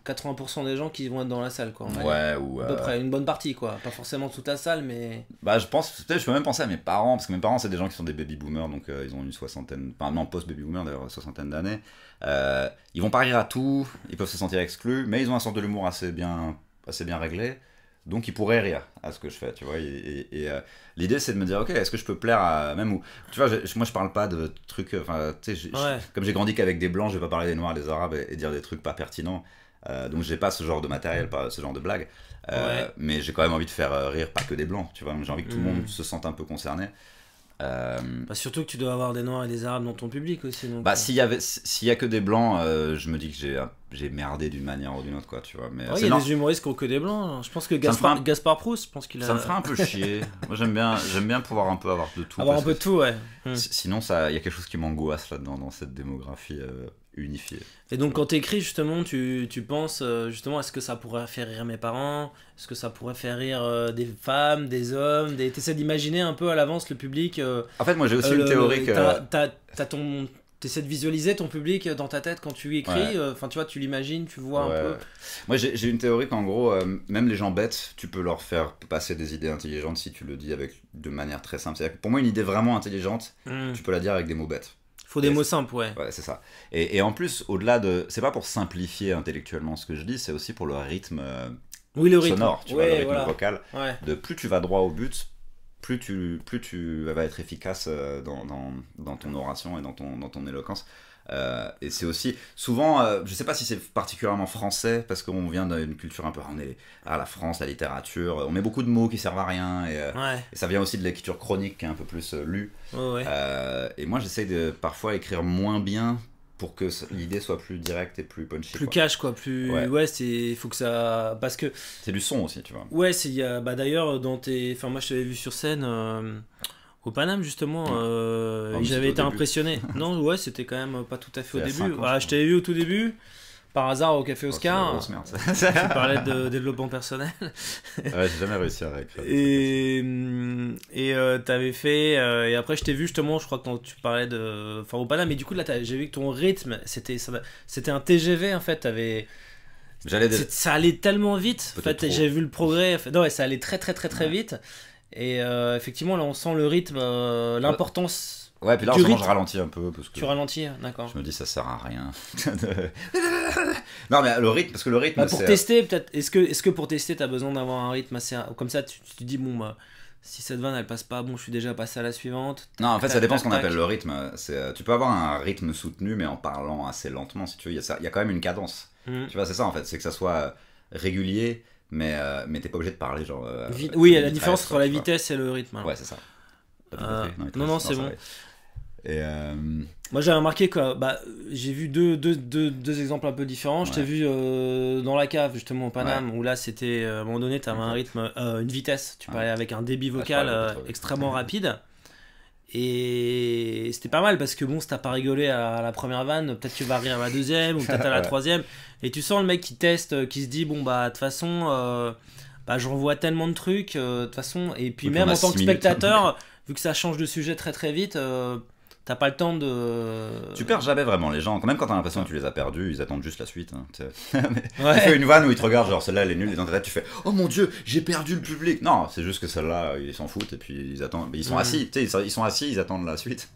80% des gens qui vont être dans la salle quoi. Ouais, ou. À peu près une bonne partie quoi. Pas forcément toute la salle mais. Bah, je pense. Peut-être je peux même penser à mes parents, parce que mes parents, c'est des gens qui sont des baby boomers, donc ils ont une soixantaine. Enfin, non, post-baby boomer d'ailleurs, soixantaine d'années. Ils vont pas rire à tout, ils peuvent se sentir exclus, mais ils ont un sens de l'humour assez bien réglé. Donc ils pourraient rire à ce que je fais, tu vois. L'idée c'est de me dire, ok, est-ce que je peux plaire à même où, tu vois, moi je parle pas de trucs, enfin, tu sais, Ouais. comme j'ai grandi qu'avec des blancs, je vais pas parler des noirs, des arabes et dire des trucs pas pertinents. Donc j'ai pas ce genre de matériel, pas ce genre de blague. Ouais. Mais j'ai quand même envie de faire rire pas que des blancs, tu vois. J'ai envie que tout le monde se sente un peu concerné. Bah, surtout que tu dois avoir des noirs et des arabes dans ton public aussi. Donc, Bah s'il y a que des blancs, je me dis que j'ai merdé d'une manière ou d'une autre, quoi, tu vois. Mais ouais, il y a des humoristes qui ont que des blancs. Hein. Je pense que me fera un- Gaspard Proust, je pense qu'il a. ça me ferait un peu chier. Moi j'aime bien pouvoir un peu avoir de tout. avoir un parce peu de que tout, ouais. Sinon il y a quelque chose qui m'angoisse là-dedans, dans cette démographie unifiée. Et donc quand t'écris justement, tu penses justement est-ce que ça pourrait faire rire mes parents? Est-ce que ça pourrait faire rire des femmes, des hommes? T'essaies d'imaginer un peu à l'avance le public. En fait, moi j'ai aussi une théorie que. T'as T'essaies de visualiser ton public dans ta tête quand tu écris, enfin tu vois, tu l'imagines, tu vois un peu. Moi j'ai une théorie qu'en gros, même les gens bêtes, tu peux leur faire passer des idées intelligentes si tu le dis de manière très simple. C'est-à-dire que pour moi, une idée vraiment intelligente, tu peux la dire avec des mots bêtes. Faut des mots simples, ouais. Ouais, c'est ça. Et en plus, au-delà de... C'est pas pour simplifier intellectuellement ce que je dis, c'est aussi pour le rythme sonore, tu vois, le rythme vocal. Ouais. De plus tu vas droit au but, plus tu vas être efficace dans ton oration et dans ton éloquence. Et c'est aussi souvent, je sais pas si c'est particulièrement français parce qu'on vient d'une culture un peu, on est à la France, la littérature, on met beaucoup de mots qui servent à rien et ça vient aussi de l'écriture chronique qui est un peu plus lue. Et moi j'essaie de parfois écrire moins bien pour que l'idée soit plus directe et plus punchy. Plus cash, quoi. Plus... Ouais, il faut que ça... Parce que... C'est du son aussi, tu vois. Ouais, bah, d'ailleurs, dans tes... Enfin, moi, je t'avais vu sur scène au Paname, justement. J'avais été impressionné. Non, ouais, c'était quand même pas tout à fait au début. Je t'avais vu au tout début, par hasard, au Café Oscar. C'est une grosse merde. Tu parlais de développement personnel. Ouais, j'ai jamais réussi à réécrire. Et t'avais fait... et après, je t'ai vu, justement, je crois, quand tu parlais de... Enfin, au Paname, mais du coup, là, j'ai vu que ton rythme, c'était un TGV, en fait. Ça allait tellement vite. En fait, j'ai vu le progrès. Non, ouais, ça allait très, très, très, très vite. Et effectivement, là, on sent le rythme, l'importance... Ouais, puis là, en ce moment, je ralentis un peu. Parce que tu ralentis, d'accord. Je me dis, ça sert à rien. Non, mais le rythme, parce que le rythme. Pour tester, peut-être. Est-ce que pour tester, t'as besoin d'avoir un rythme assez. Comme ça, tu te dis, bon, bah, si cette vanne, elle passe pas, bon, je suis déjà passé à la suivante. Non, en fait, ça dépend ce qu'on appelle le rythme. Tu peux avoir un rythme soutenu, mais en parlant assez lentement, si tu veux. Il y a quand même une cadence. Tu vois, c'est ça, en fait. C'est que ça soit régulier, mais t'es pas obligé de parler, genre. Oui, il y a la différence entre la vitesse et le rythme. Ouais, c'est ça. Non, c'est bon. Et moi j'avais remarqué que j'ai vu deux exemples un peu différents. Je t'ai vu dans la cave justement au Paname où là c'était à un moment donné t'avais un rythme, une vitesse, tu parlais avec un débit vocal extrêmement rapide et c'était pas mal parce que bon si t'as pas rigolé à la première vanne peut-être tu vas rire à la deuxième ou peut-être à la troisième et tu sens le mec qui teste, qui se dit bon bah de toute façon j'en vois tellement de trucs de toute façon et puis même en tant que spectateur vu que ça change de sujet très très vite t'as pas le temps de... Tu perds jamais vraiment les gens. Même quand t'as l'impression que tu les as perdus, ils attendent juste la suite. Hein. Tu fais une vanne où ils te regardent, genre celle-là elle est nulle, et dans ta tête tu fais oh mon dieu, j'ai perdu le public. Non, c'est juste que celle-là, ils s'en foutent et puis ils attendent. Mais ils sont assis, tu sais, ils sont assis, ils attendent la suite.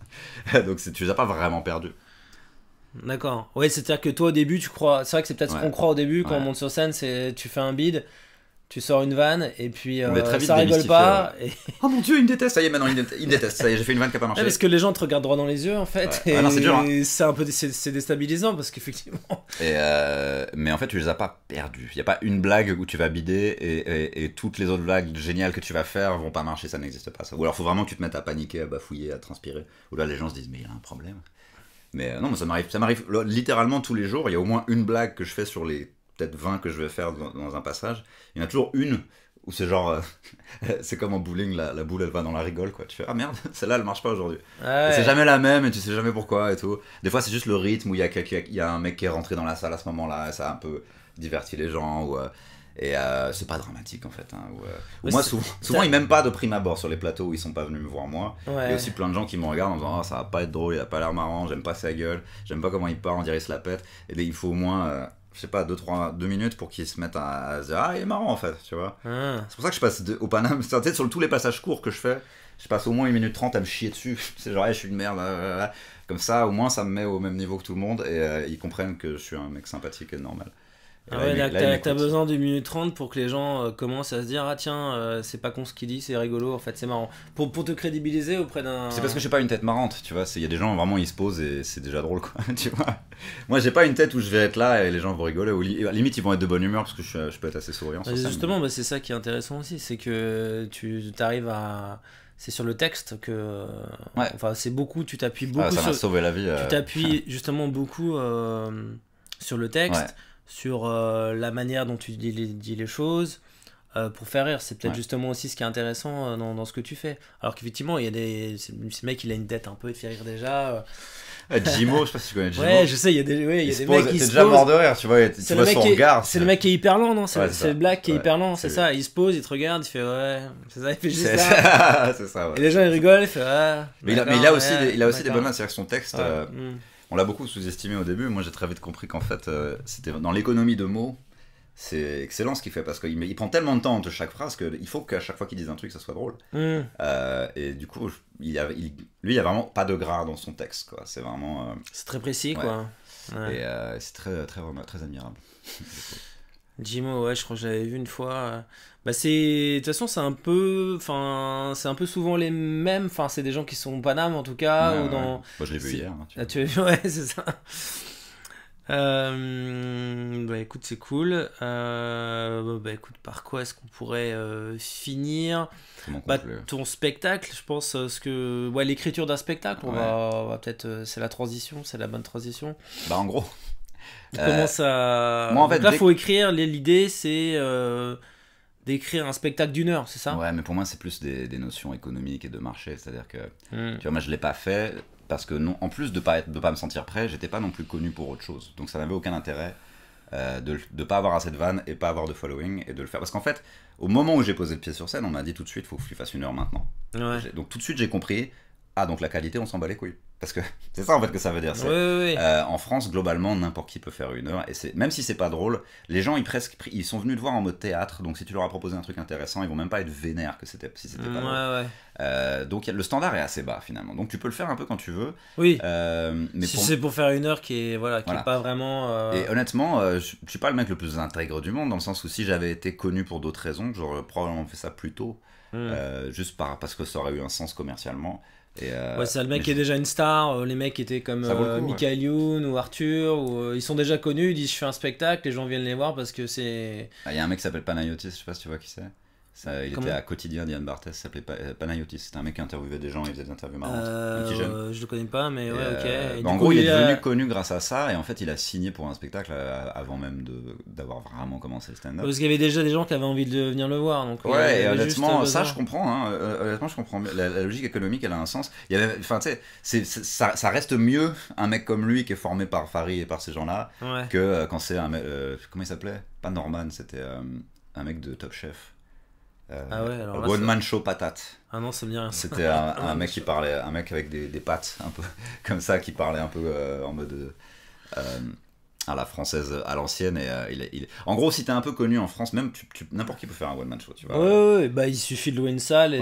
Donc tu les as pas vraiment perdus. D'accord. Ouais, c'est-à-dire que toi au début, tu crois. C'est vrai que c'est peut-être ce qu'on croit au début quand on monte sur scène, c'est tu fais un bid. Tu sors une vanne et puis ça rigole pas. Et... Oh mon dieu, il me déteste. Ça y est, maintenant il me déteste. Ça y est, j'ai fait une vanne qui a pas marché. Parce que les gens te regardent droit dans les yeux en fait. Et non, c'est dur. Hein. C'est un peu c'est déstabilisant parce qu'effectivement. Mais en fait, tu les as pas perdus. Il y a pas une blague où tu vas bider et toutes les autres blagues géniales que tu vas faire vont pas marcher. Ça n'existe pas. Ça. Ou alors, faut vraiment que tu te mettes à paniquer, à bafouiller, à transpirer. Ou là, les gens se disent mais il a un problème. Mais non, mais ça m'arrive littéralement tous les jours. Il y a au moins une blague que je fais sur les peut-être 20 que je vais faire dans un passage. Il y en a toujours une où c'est genre c'est comme en bowling, la boule elle va dans la rigole quoi. Tu fais ah merde, celle-là elle marche pas aujourd'hui. C'est jamais la même et tu sais jamais pourquoi et tout. Des fois c'est juste le rythme où il y a un mec qui est rentré dans la salle à ce moment-là et ça a un peu diverti les gens ou c'est pas dramatique en fait hein, moi souvent ils m'aiment pas de prime abord sur les plateaux où ils sont pas venus me voir moi. Il y a aussi plein de gens qui me regardent en disant ça va pas être drôle, il a pas l'air marrant, j'aime pas sa gueule, j'aime pas comment il parle, on dirait il se la pète. Et il faut au moins je sais pas, 2 minutes pour qu'ils se mettent à se dire ah il est marrant en fait, tu vois. C'est pour ça que je passe au Paname, tu sais, sur tous les passages courts que je fais, je passe au moins 1 minute 30 à me chier dessus, c'est genre je suis une merde, comme ça au moins ça me met au même niveau que tout le monde et ils comprennent que je suis un mec sympathique et normal. T'as besoin d'une minute 30 pour que les gens commencent à se dire ah tiens c'est pas con ce qu'il dit, c'est rigolo en fait, c'est marrant pour te crédibiliser auprès d'un... C'est parce que j'ai pas une tête marrante, tu vois, il y a des gens vraiment ils se posent et c'est déjà drôle quoi, tu vois. Moi j'ai pas une tête où je vais être là et les gens vont rigoler ou limite ils vont être de bonne humeur parce que je peux être assez souriant sur scène. Justement c'est ça qui est intéressant aussi, c'est que tu arrives à... C'est sur le texte que... Enfin c'est beaucoup, tu t'appuies beaucoup ça m'a sauvé la vie. Tu t'appuies justement beaucoup sur le texte, sur la manière dont tu dis les choses pour faire rire. C'est peut-être justement aussi ce qui est intéressant dans ce que tu fais. Alors qu'effectivement il y a ce mec il a une tête un peu, il fait rire déjà. Jimo, je sais pas si tu connais Jimo. Ouais, je sais, il y a des mecs qui se posent. T'es déjà mort de rire, tu vois, tu vois son regard. C'est le mec qui est hyper lent, non? C'est le black qui est hyper lent, c'est ça. Il se pose, il te regarde, il fait ouais, c'est ça, il fait juste ça. C'est ça, ouais. Et les gens ils rigolent, ils font ah. Mais il a aussi des bonnes vannes, c'est-à-dire que son texte, on l'a beaucoup sous-estimé au début. Moi, j'ai très vite compris qu'en fait, c'était dans l'économie de mots. C'est excellent ce qu'il fait parce qu'il prend tellement de temps entre chaque phrase qu'il faut qu'à chaque fois qu'il dise un truc, ça soit drôle. Et du coup, lui, il y a vraiment pas de gras dans son texte, quoi. C'est vraiment. C'est très précis, ouais. quoi. Ouais. Et c'est très, très, très admirable. Jimo, ouais, je crois que j'avais vu une fois. Bah de toute façon, c'est un peu souvent les mêmes. Enfin, c'est des gens qui sont au Paname en tout cas, ouais, ou dans. Moi, je l'ai vu hier. Hein, tu l'as vu, ouais, c'est ça. Bah écoute, c'est cool. Bah écoute, par quoi est-ce qu'on pourrait finir? Ton spectacle, je pense, ouais, l'écriture d'un spectacle, on va peut-être, c'est la transition, c'est la bonne transition. Bah en gros. Comment ça. Moi, en fait, là, faut écrire. L'idée, c'est d'écrire un spectacle d'1 heure, c'est ça? Ouais, mais pour moi, c'est plus des notions économiques et de marché. C'est-à-dire que, tu vois, moi, je l'ai pas fait parce que, non, en plus de pas me sentir prêt, j'étais pas non plus connu pour autre chose. Donc, ça n'avait aucun intérêt de pas avoir assez de vannes et pas avoir de following et de le faire. Parce qu'en fait, au moment où j'ai posé le pied sur scène, on m'a dit tout de suite, faut que tu fasses 1 heure maintenant. Ouais. Donc, tout de suite, j'ai compris, donc la qualité, on s'en bat les couilles. Parce que c'est ça en fait que ça veut dire. Ouais. En France, globalement, n'importe qui peut faire 1 heure. Et même si c'est pas drôle, les gens ils sont venus te voir en mode théâtre. Donc si tu leur as proposé un truc intéressant, ils vont même pas être vénères si c'était pas drôle. Donc le standard est assez bas finalement. Donc tu peux le faire un peu quand tu veux. Oui. Mais si c'est pour faire 1 heure qui est pas vraiment. Et honnêtement, je suis pas le mec le plus intègre du monde dans le sens où si j'avais été connu pour d'autres raisons, j'aurais probablement fait ça plus tôt. Juste parce que ça aurait eu un sens commercialement. Ouais, c'est le mec qui est déjà une star, les mecs qui étaient comme Michael Youn ou Arthur, ils sont déjà connus, ils disent je fais un spectacle, les gens viennent les voir parce que c'est... Il y a un mec qui s'appelle Panayotis, je sais pas si tu vois qui c'est. Il était à Quotidien d'Yann Barthès, il s'appelait Panayotis, c'était un mec qui interviewait des gens, il faisait des interviews marrantes, un petit jeune. Je le connais pas, mais ouais, ok. Et en gros, il est devenu connu grâce à ça, et en fait, il a signé pour un spectacle avant même d'avoir vraiment commencé le stand-up. Parce qu'il y avait déjà des gens qui avaient envie de venir le voir. Donc ouais, et honnêtement, ça je comprends, hein. Honnêtement, je comprends. La logique économique, elle a un sens. Enfin, tu sais, ça reste mieux un mec comme lui qui est formé par Fary et par ces gens-là, que quand c'est un mec. Comment il s'appelait? Pas Norman, c'était un mec de Top Chef. alors One Man Show Patate. Ah non, ça me dit rien. C'était un mec qui parlait, un mec avec des pattes un peu comme ça, qui parlait un peu en mode à la française à l'ancienne. Et en gros, si t'es un peu connu en France, même n'importe qui peut faire un One Man Show, tu vois. Ouais, bah il suffit de louer une salle et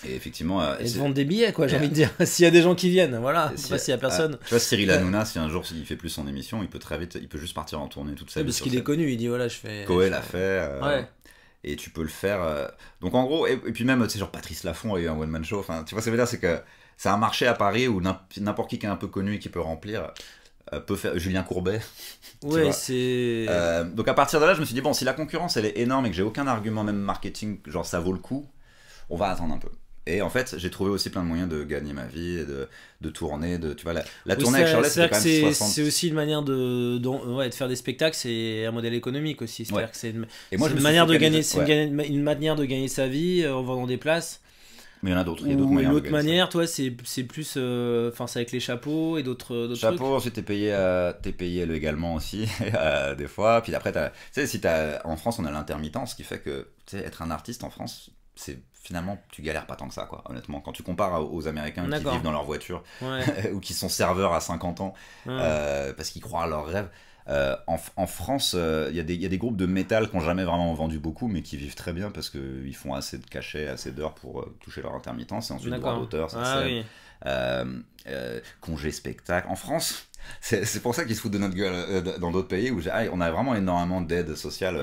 et effectivement et de vendre des billets, quoi, j'ai envie de dire. S'il y a des gens qui viennent, voilà. Après, s'il y a personne. Tu vois, Cyril Hanouna, si un jour il fait plus son émission, il peut très vite, il peut juste partir en tournée toute sa vie. Parce qu'il est connu, il dit voilà, je fais. Coé l'a fait. Et tu peux le faire. Donc en gros, et puis même, tu sais, genre Patrice Laffont a eu un one-man show. Enfin, tu vois, ça veut dire, c'est que c'est un marché à Paris où n'importe qui est un peu connu et qui peut remplir peut faire. Julien Courbet. Ouais, c'est. Donc à partir de là, je me suis dit, bon, si la concurrence elle est énorme et que j'ai aucun argument, même marketing, genre ça vaut le coup, on va attendre un peu. Et en fait, j'ai trouvé aussi plein de moyens de gagner ma vie, de tourner, tu vois, la tournée avec Charlotte, c'était quand même 60... C'est aussi une manière de faire des spectacles, c'est un modèle économique aussi. C'est-à-dire que c'est une manière de gagner, une manière de gagner sa vie en vendant des places. Mais il y en a d'autres. L'autre manière, toi, c'est plus, enfin, c'est avec les chapeaux et d'autres chapeaux, ensuite t'es payé légalement aussi des fois. Puis après, tu sais, en France, on a l'intermittence, ce qui fait que, tu sais, être un artiste en France, c'est finalement, tu galères pas tant que ça, quoi, honnêtement. Quand tu compares aux Américains qui vivent dans leur voiture ou qui sont serveurs à 50 ans parce qu'ils croient à leurs rêves. En France, il y a des groupes de métal qui n'ont jamais vraiment vendu beaucoup, mais qui vivent très bien parce qu'ils font assez de cachets, assez d'heures pour toucher leur intermittence. Et ensuite, droit d'auteur, congé spectacle. En France, c'est pour ça qu'ils se foutent de notre gueule dans d'autres pays où on a vraiment énormément d'aide sociale.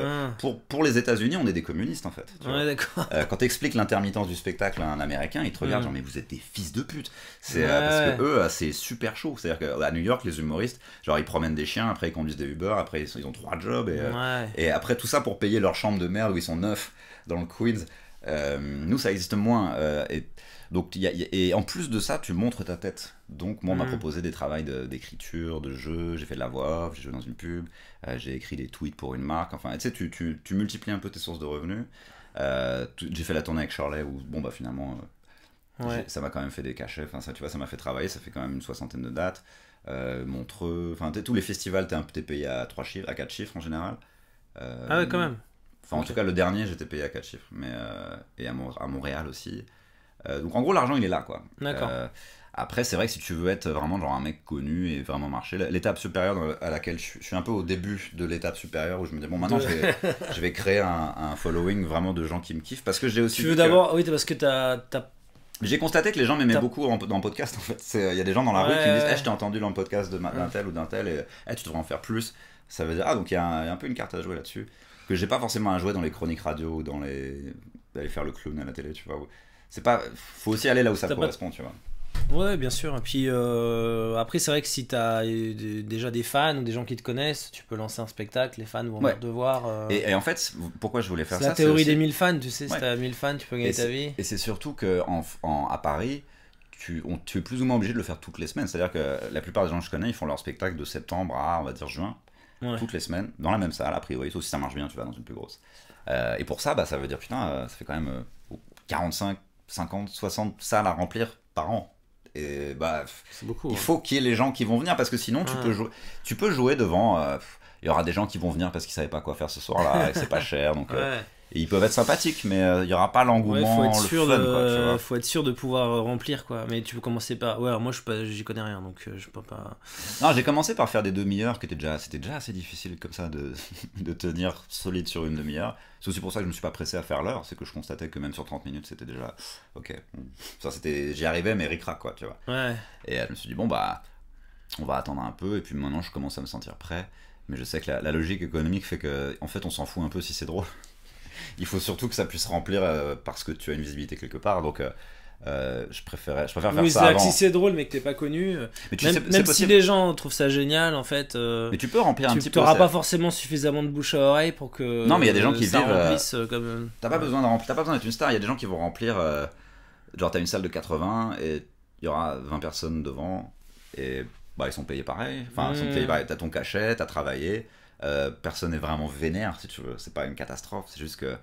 Pour les États-Unis, on est des communistes en fait. Quand tu expliques l'intermittence du spectacle à un Américain, il te regarde genre mais vous êtes des fils de pute. Parce que eux, c'est super chaud. C'est-à-dire qu'à New York, les humoristes, genre ils promènent des chiens, après ils conduisent des Uber, après ils ont 3 jobs et après tout ça pour payer leur chambre de merde où ils sont 9 dans le Queens. Nous, ça existe moins. Donc, et en plus de ça, tu montres ta tête. Donc, moi, on m'a proposé des travails d'écriture, de jeu. J'ai fait de la voix, j'ai joué dans une pub, j'ai écrit des tweets pour une marque. Enfin, tu sais, tu multiplies un peu tes sources de revenus. J'ai fait la tournée avec Shirley où, bon, bah finalement, ça m'a quand même fait des cachets. Enfin, ça, tu vois, ça m'a fait travailler. Ça fait quand même une 60aine de dates. Montreux. Enfin, tous les festivals, t'es payé à 3 chiffres, à 4 chiffres en général. Ah ouais, quand même. Enfin, en tout cas, le dernier, j'étais payé à 4 chiffres. Mais, et à Montréal aussi. Donc en gros l'argent il est là quoi. D'accord. Après, c'est vrai que si tu veux être vraiment genre un mec connu et vraiment marcher, l'étape supérieure à laquelle je suis un peu au début de l'étape supérieure où je me dis bon maintenant je vais créer un following vraiment de gens qui me kiffent parce que j'ai aussi Tu veux d'abord, oui, parce que j'ai constaté que les gens m'aimaient beaucoup dans le podcast en fait. Il y a des gens dans la rue qui me disent je t'ai entendu dans le podcast d'un tel ou d'un tel et tu devrais en faire plus. Ça veut dire donc il y a un peu une carte à jouer là-dessus que j'ai pas forcément à jouer dans les chroniques radio ou dans d'aller faire le clown à la télé, tu vois. C'est pas, faut aussi aller là où ça correspond, tu vois. Ouais, bien sûr. Et puis après, c'est vrai que si t'as déjà des fans ou des gens qui te connaissent, tu peux lancer un spectacle, les fans vont venir te voir. Et en fait, pourquoi je voulais faire ça, c'est la théorie des 1000 fans, tu sais, si t'as 1000 fans, tu peux gagner ta vie. Et c'est surtout qu'à Paris, tu es plus ou moins obligé de le faire toutes les semaines. C'est-à-dire que la plupart des gens que je connais, ils font leur spectacle de septembre à, on va dire, juin, toutes les semaines, dans la même salle, a priori, sauf si ça marche bien, tu vas dans une plus grosse. Et pour ça, ça veut dire, putain, ça fait quand même 45, 50, 60 salles à remplir par an. Et c'est beaucoup, il faut qu'il y ait les gens qui vont venir parce que sinon tu peux jouer devant. Il y aura des gens qui vont venir parce qu'ils savaient pas quoi faire ce soir-là et que c'est pas cher. Donc, et ils peuvent être sympathiques, mais il n'y aura pas l'engouement, le fun. Faut être sûr de pouvoir remplir, quoi. Mais tu peux commencer par. Ouais, alors moi j'y connais rien, donc je peux pas. Non, j'ai commencé par faire des demi-heures, c'était déjà assez difficile comme ça de tenir solide sur une demi-heure. C'est aussi pour ça que je me suis pas pressé à faire l'heure, c'est que je constatais que même sur 30 minutes c'était déjà ok. Ça j'y arrivais, mais ric-rac, quoi, tu vois. Ouais. Et je me suis dit bon on va attendre un peu, et puis maintenant je commence à me sentir prêt. Mais je sais que la logique économique fait que en fait on s'en fout un peu si c'est drôle. Il faut surtout que ça puisse remplir parce que tu as une visibilité quelque part, donc je préfère faire ça avant. Oui, c'est-à-dire que si c'est drôle mais que t'es pas connu, même si les gens trouvent ça génial en fait, mais tu peux remplir un petit peu. Tu n'auras pas forcément suffisamment de bouche à oreille pour que. Non, mais il y a des gens qui vivent. T'as pas besoin d'être une star. Il y a des gens qui vont remplir. Genre t'as une salle de 80 et il y aura 20 personnes devant et ils sont payés pareil. Enfin, ils sont payés pareil. T'as ton cachet, t'as travaillé. Personne n'est vraiment vénère, si tu veux. C'est pas une catastrophe. C'est juste que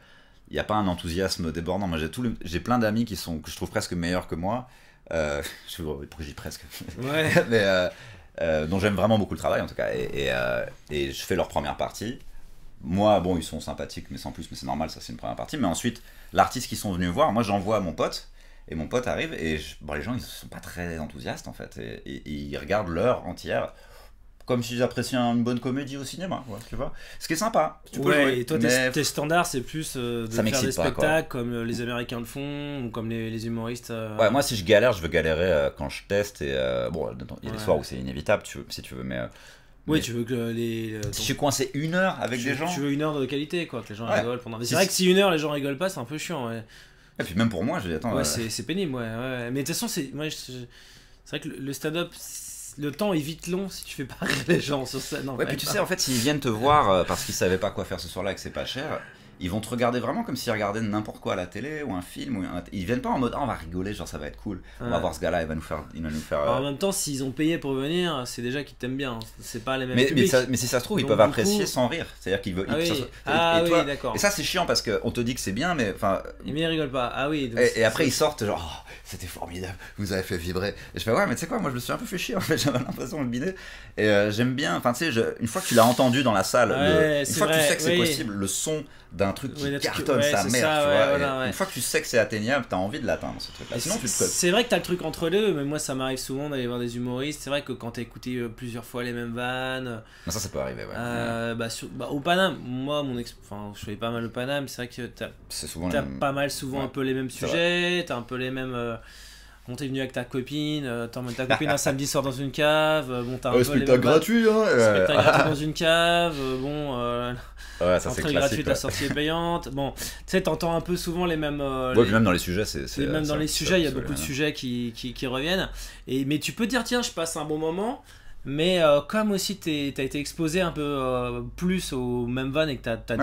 il n'y a pas un enthousiasme débordant. Moi, j'ai plein d'amis que je trouve presque meilleurs que moi. Pourquoi je dis presque. Ouais. Mais dont j'aime vraiment beaucoup le travail en tout cas. Et je fais leur première partie. Moi, bon, ils sont sympathiques, mais sans plus. Mais c'est normal, ça c'est une première partie. Mais ensuite, l'artiste qu'ils sont venus voir, moi j'envoie à mon pote. Et mon pote arrive et les gens ils sont pas très enthousiastes en fait. Et ils regardent l'heure entière. Comme s'ils appréciaient une bonne comédie au cinéma, tu vois. Ce qui est sympa. Tu peux jouer, et toi, tes standards, c'est plus de faire des spectacles comme les Américains le font, ou comme les humoristes. Ouais, moi, si je galère, je veux galérer quand je teste. Et bon, il y a des soirs où c'est inévitable, si tu veux, mais. Oui, tu veux que si je suis coincé 1 heure avec des gens. Tu veux 1 heure de qualité, quoi, que les gens rigolent pendant. C'est vrai que si 1 heure les gens rigolent pas, c'est un peu chiant, ouais. Et puis même pour moi, je dis attends. Ouais, c'est pénible, ouais. Mais de toute façon, c'est vrai que le stand-up. Le temps est vite long si tu fais pas rire les gens sur scène. Ouais, puis tu sais, en fait, s'ils viennent te voir parce qu'ils savaient pas quoi faire ce soir-là et que c'est pas cher, ils vont te regarder vraiment comme s'ils regardaient n'importe quoi à la télé ou un film. Ils viennent pas en mode on va rigoler, genre ça va être cool. On va voir ce gars-là, il va nous faire. En même temps, s'ils ont payé pour venir, c'est déjà qu'ils t'aiment bien. C'est pas les mêmes publics. Mais si ça se trouve, ils peuvent apprécier sans rire. C'est-à-dire qu'ils veulent. Oui, d'accord. Et ça, c'est chiant parce qu'on te dit que c'est bien, mais enfin. Mais ils rigolent pas. Ah oui. Et après, ils sortent genre. C'était formidable, vous avez fait vibrer. Et je fais ouais, mais tu sais quoi, moi je me suis un peu fait chier en fait, j'avais l'impression de bider. Et j'aime bien, enfin tu sais, une fois que tu l'as entendu dans la salle, une fois que tu sais que c'est possible, le son d'un truc qui cartonne sa mère, tu vois. Une fois que tu sais que c'est atteignable, t'as envie de l'atteindre ce truc-là. Sinon tu te codes. C'est vrai que t'as le truc entre deux, mais moi ça m'arrive souvent d'aller voir des humoristes. C'est vrai que quand t'as écouté plusieurs fois les mêmes vannes. Non, ça peut arriver, ouais. Au Paname, moi je fais pas mal au Paname, c'est vrai que t'as pas mal souvent un peu les mêmes sujets, t'as un peu les mêmes. Bon, t'es venu avec ta copine, t'emmènes ta copine un samedi soir dans une cave, bon, t'as un peu spectacle gratuit, hein. Spectacle gratuit dans une cave, bon, ouais, ça c'est classique. Gratuite, la sortie est payante, bon, tu sais, t'entends un peu souvent les mêmes. Puis même dans les sujets, même dans les sujets, il y a beaucoup de sujets qui reviennent, mais tu peux dire, tiens, je passe un bon moment, mais comme aussi t'as été exposé un peu plus aux mêmes vannes et que t'as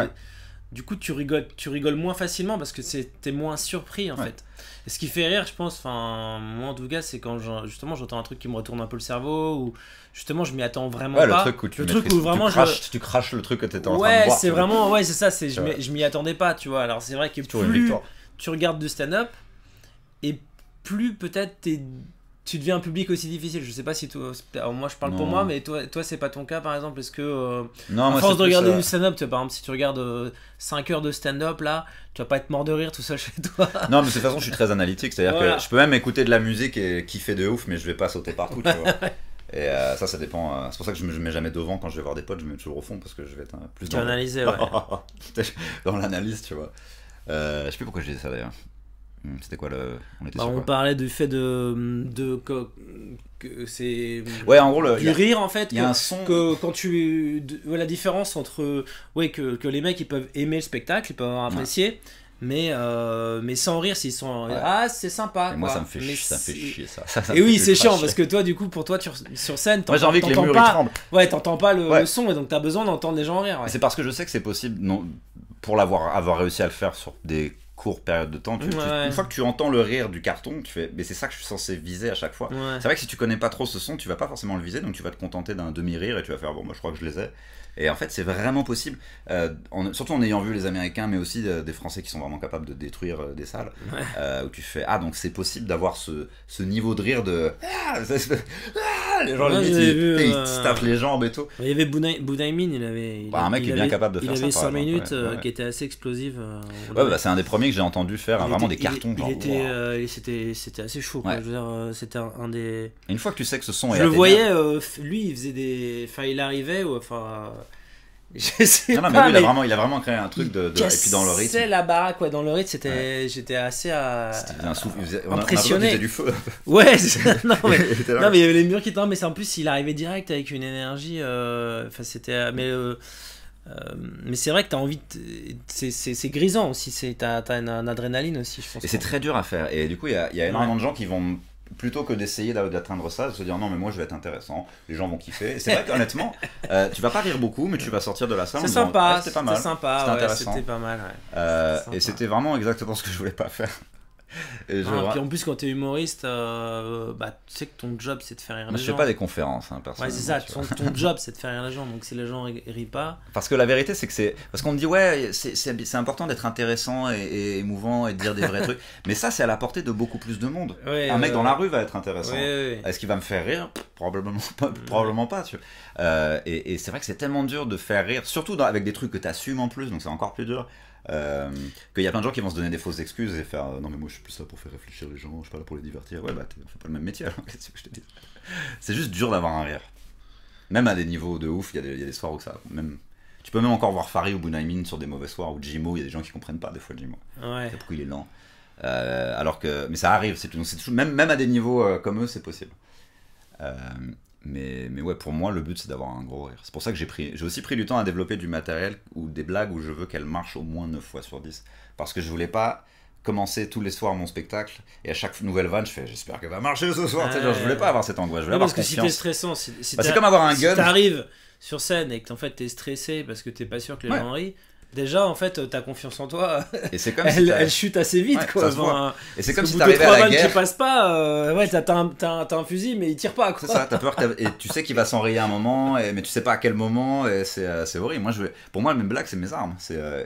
du coup, tu rigoles moins facilement parce que t'es moins surpris en fait. Et ce qui fait rire, je pense, moi en tout cas, c'est quand justement j'entends un truc qui me retourne un peu le cerveau ou justement je m'y attends vraiment pas. Le truc où vraiment tu craches le truc que t'étais en train de voir. C'est vraiment, c'est ça, je m'y attendais pas, tu vois. Alors c'est vrai que plus tu regardes du stand-up et plus peut-être tu deviens un public aussi difficile. Je sais pas si toi, alors moi je parle pour Non. moi, mais toi c'est pas ton cas par exemple. Est-ce que Non, à moi, force c'est de plus, regarder du stand-up, tu vois, par exemple si tu regardes 5 heures de stand-up là, tu vas pas être mort de rire tout seul chez toi. Non, mais de toute façon, je suis très analytique. C'est-à-dire Voilà. que je peux même écouter de la musique et kiffer de ouf, mais je vais pas sauter partout, tu vois. Et ça dépend. C'est pour ça que je me mets jamais devant quand je vais voir des potes, je me mets toujours au fond parce que je vais être plus Tu vas analyser, ouais. dans l'analyse, tu vois. Je sais plus pourquoi je disais ça d'ailleurs. C'était quoi le. On était Bah, sur on quoi parlait du fait que c'est Ouais, en gros, du rire en fait. il y a un son. Que quand la différence entre que les mecs ils peuvent aimer le spectacle, ils peuvent avoir apprécié, mais sans rire s'ils sont c'est sympa. Et moi, quoi. ça me fait chier ça. Ça Et me oui, fait c'est ultra chiant chier. parce que toi, du coup, pour toi, sur scène, Moi, j'ai envie que les t'entends murs ils pas, tremblent. ouais, t'entends pas le Ouais. son et donc t'as besoin d'entendre des gens rire. Ouais. C'est parce que je sais que c'est possible, non, pour avoir réussi à le faire sur des courtes périodes de temps. Ouais. Une fois que tu entends le rire du carton, tu fais, mais c'est ça que je suis censé viser à chaque fois. Ouais. C'est vrai que si tu connais pas trop ce son, tu vas pas forcément le viser, donc tu vas te contenter d'un demi-rire et tu vas faire, bon, moi je crois que je les ai. Et en fait, c'est vraiment possible, surtout en ayant vu les Américains, mais aussi des Français qui sont vraiment capables de détruire des salles, où tu fais, donc c'est possible d'avoir ce niveau de rire de. Les gens, Ouais, limite, j'avais vu, ils se tapent les jambes et tout. Il y avait Boudaimin, Un mec qui est bien capable de faire ça. Il avait par 5 exemple, minutes ouais. qui était assez explosive. Ouais, bah, c'est un des premiers que j'ai entendu faire vraiment des cartons. Genre, wow. C'était assez chaud. Quoi. Ouais. Je veux dire, c'était un des. Et une fois que tu sais que ce son est Je le atteignable- voyais, lui, il faisait des. Enfin, il arrivait, je sais Non, non, pas, mais lui, il a vraiment créé un truc de. Et puis dans le rythme. C'est la baraque, ouais. Dans le rythme, j'étais assez C'était un souffle. impressionné. Il faisait du feu. Ouais, non, mais. Il était là. Non mais il y avait les murs qui tombaient, mais en plus il arrivait direct avec une énergie. Enfin c'était, mais c'est vrai que t'as envie, c'est grisant aussi. T'as une adrénaline aussi, je pense. Et c'est très dur à faire. Et du coup, il y a énormément de gens qui vont plutôt que d'essayer d'atteindre ça, de se dire non mais moi je vais être intéressant, les gens vont kiffer. Et c'est vrai qu'honnêtement, tu vas pas rire beaucoup, mais tu vas sortir de la salle. C'est en disant, sympa, c'était pas mal, c'était sympa, c'était ouais, intéressant. c'était pas mal. Ouais. Et c'était vraiment exactement ce que je voulais pas faire. Et Puis en plus quand t'es humoriste, tu sais que ton job c'est de faire rire moi, les je gens. fais pas des conférences, hein, Ouais, personnellement. c'est ça, tu vois. ton job c'est de faire rire les gens, donc si les gens rient pas. Parce que la vérité, c'est que c'est. Parce qu'on me dit, ouais, c'est important d'être intéressant et émouvant et de dire des vrais trucs. Mais ça, c'est à la portée de beaucoup plus de monde. Ouais, Un mec dans la rue va être intéressant. Ouais. Est-ce qu'il va me faire rire? Probablement pas, tu vois. Et c'est vrai que c'est tellement dur de faire rire, surtout avec des trucs que tu assumes en plus, donc c'est encore plus dur. Qu'il y a plein de gens qui vont se donner des fausses excuses et faire non mais moi je suis plus là pour faire réfléchir les gens, je suis pas là pour les divertir. Ouais, bah on fait pas le même métier alors, qu'est-ce que je te dis. C'est juste dur d'avoir un rire, même à des niveaux de ouf. Il y a des soirs où ça même, tu peux même encore voir Farid ou Bounaimin sur des mauvais soirs, ou Jimo, il y a des gens qui comprennent pas des fois Jimo, Ouais. pourquoi il est lent, alors que, mais ça arrive, c'est toujours, même à des niveaux comme eux c'est possible. Mais ouais, pour moi, le but c'est d'avoir un gros rire. C'est pour ça que j'ai aussi pris du temps à développer du matériel ou des blagues où je veux qu'elles marchent au moins 9 fois sur 10. Parce que je voulais pas commencer tous les soirs mon spectacle et à chaque nouvelle vanne, je fais j'espère qu'elle va marcher ce soir. Genre, je voulais pas avoir cette angoisse, je voulais avoir Parce que si t'es confiance. stressant, C'est comme avoir un gun. Si t'arrives sur scène et que en fait t'es stressé parce que t'es pas sûr que les gens rient, déjà en fait ta confiance en toi, Et c'est comme si elle chute assez vite Ouais, quoi. ça se voit. Et c'est comme si t'arrivais t'arrivais à la guerre. qui passe pas, ouais, t'as un fusil mais il tire pas quoi. C'est ça, t'as peur et tu sais qu'il va s'enrayer un moment, mais tu sais pas à quel moment, et c'est horrible. Pour moi, mes blagues, c'est mes armes.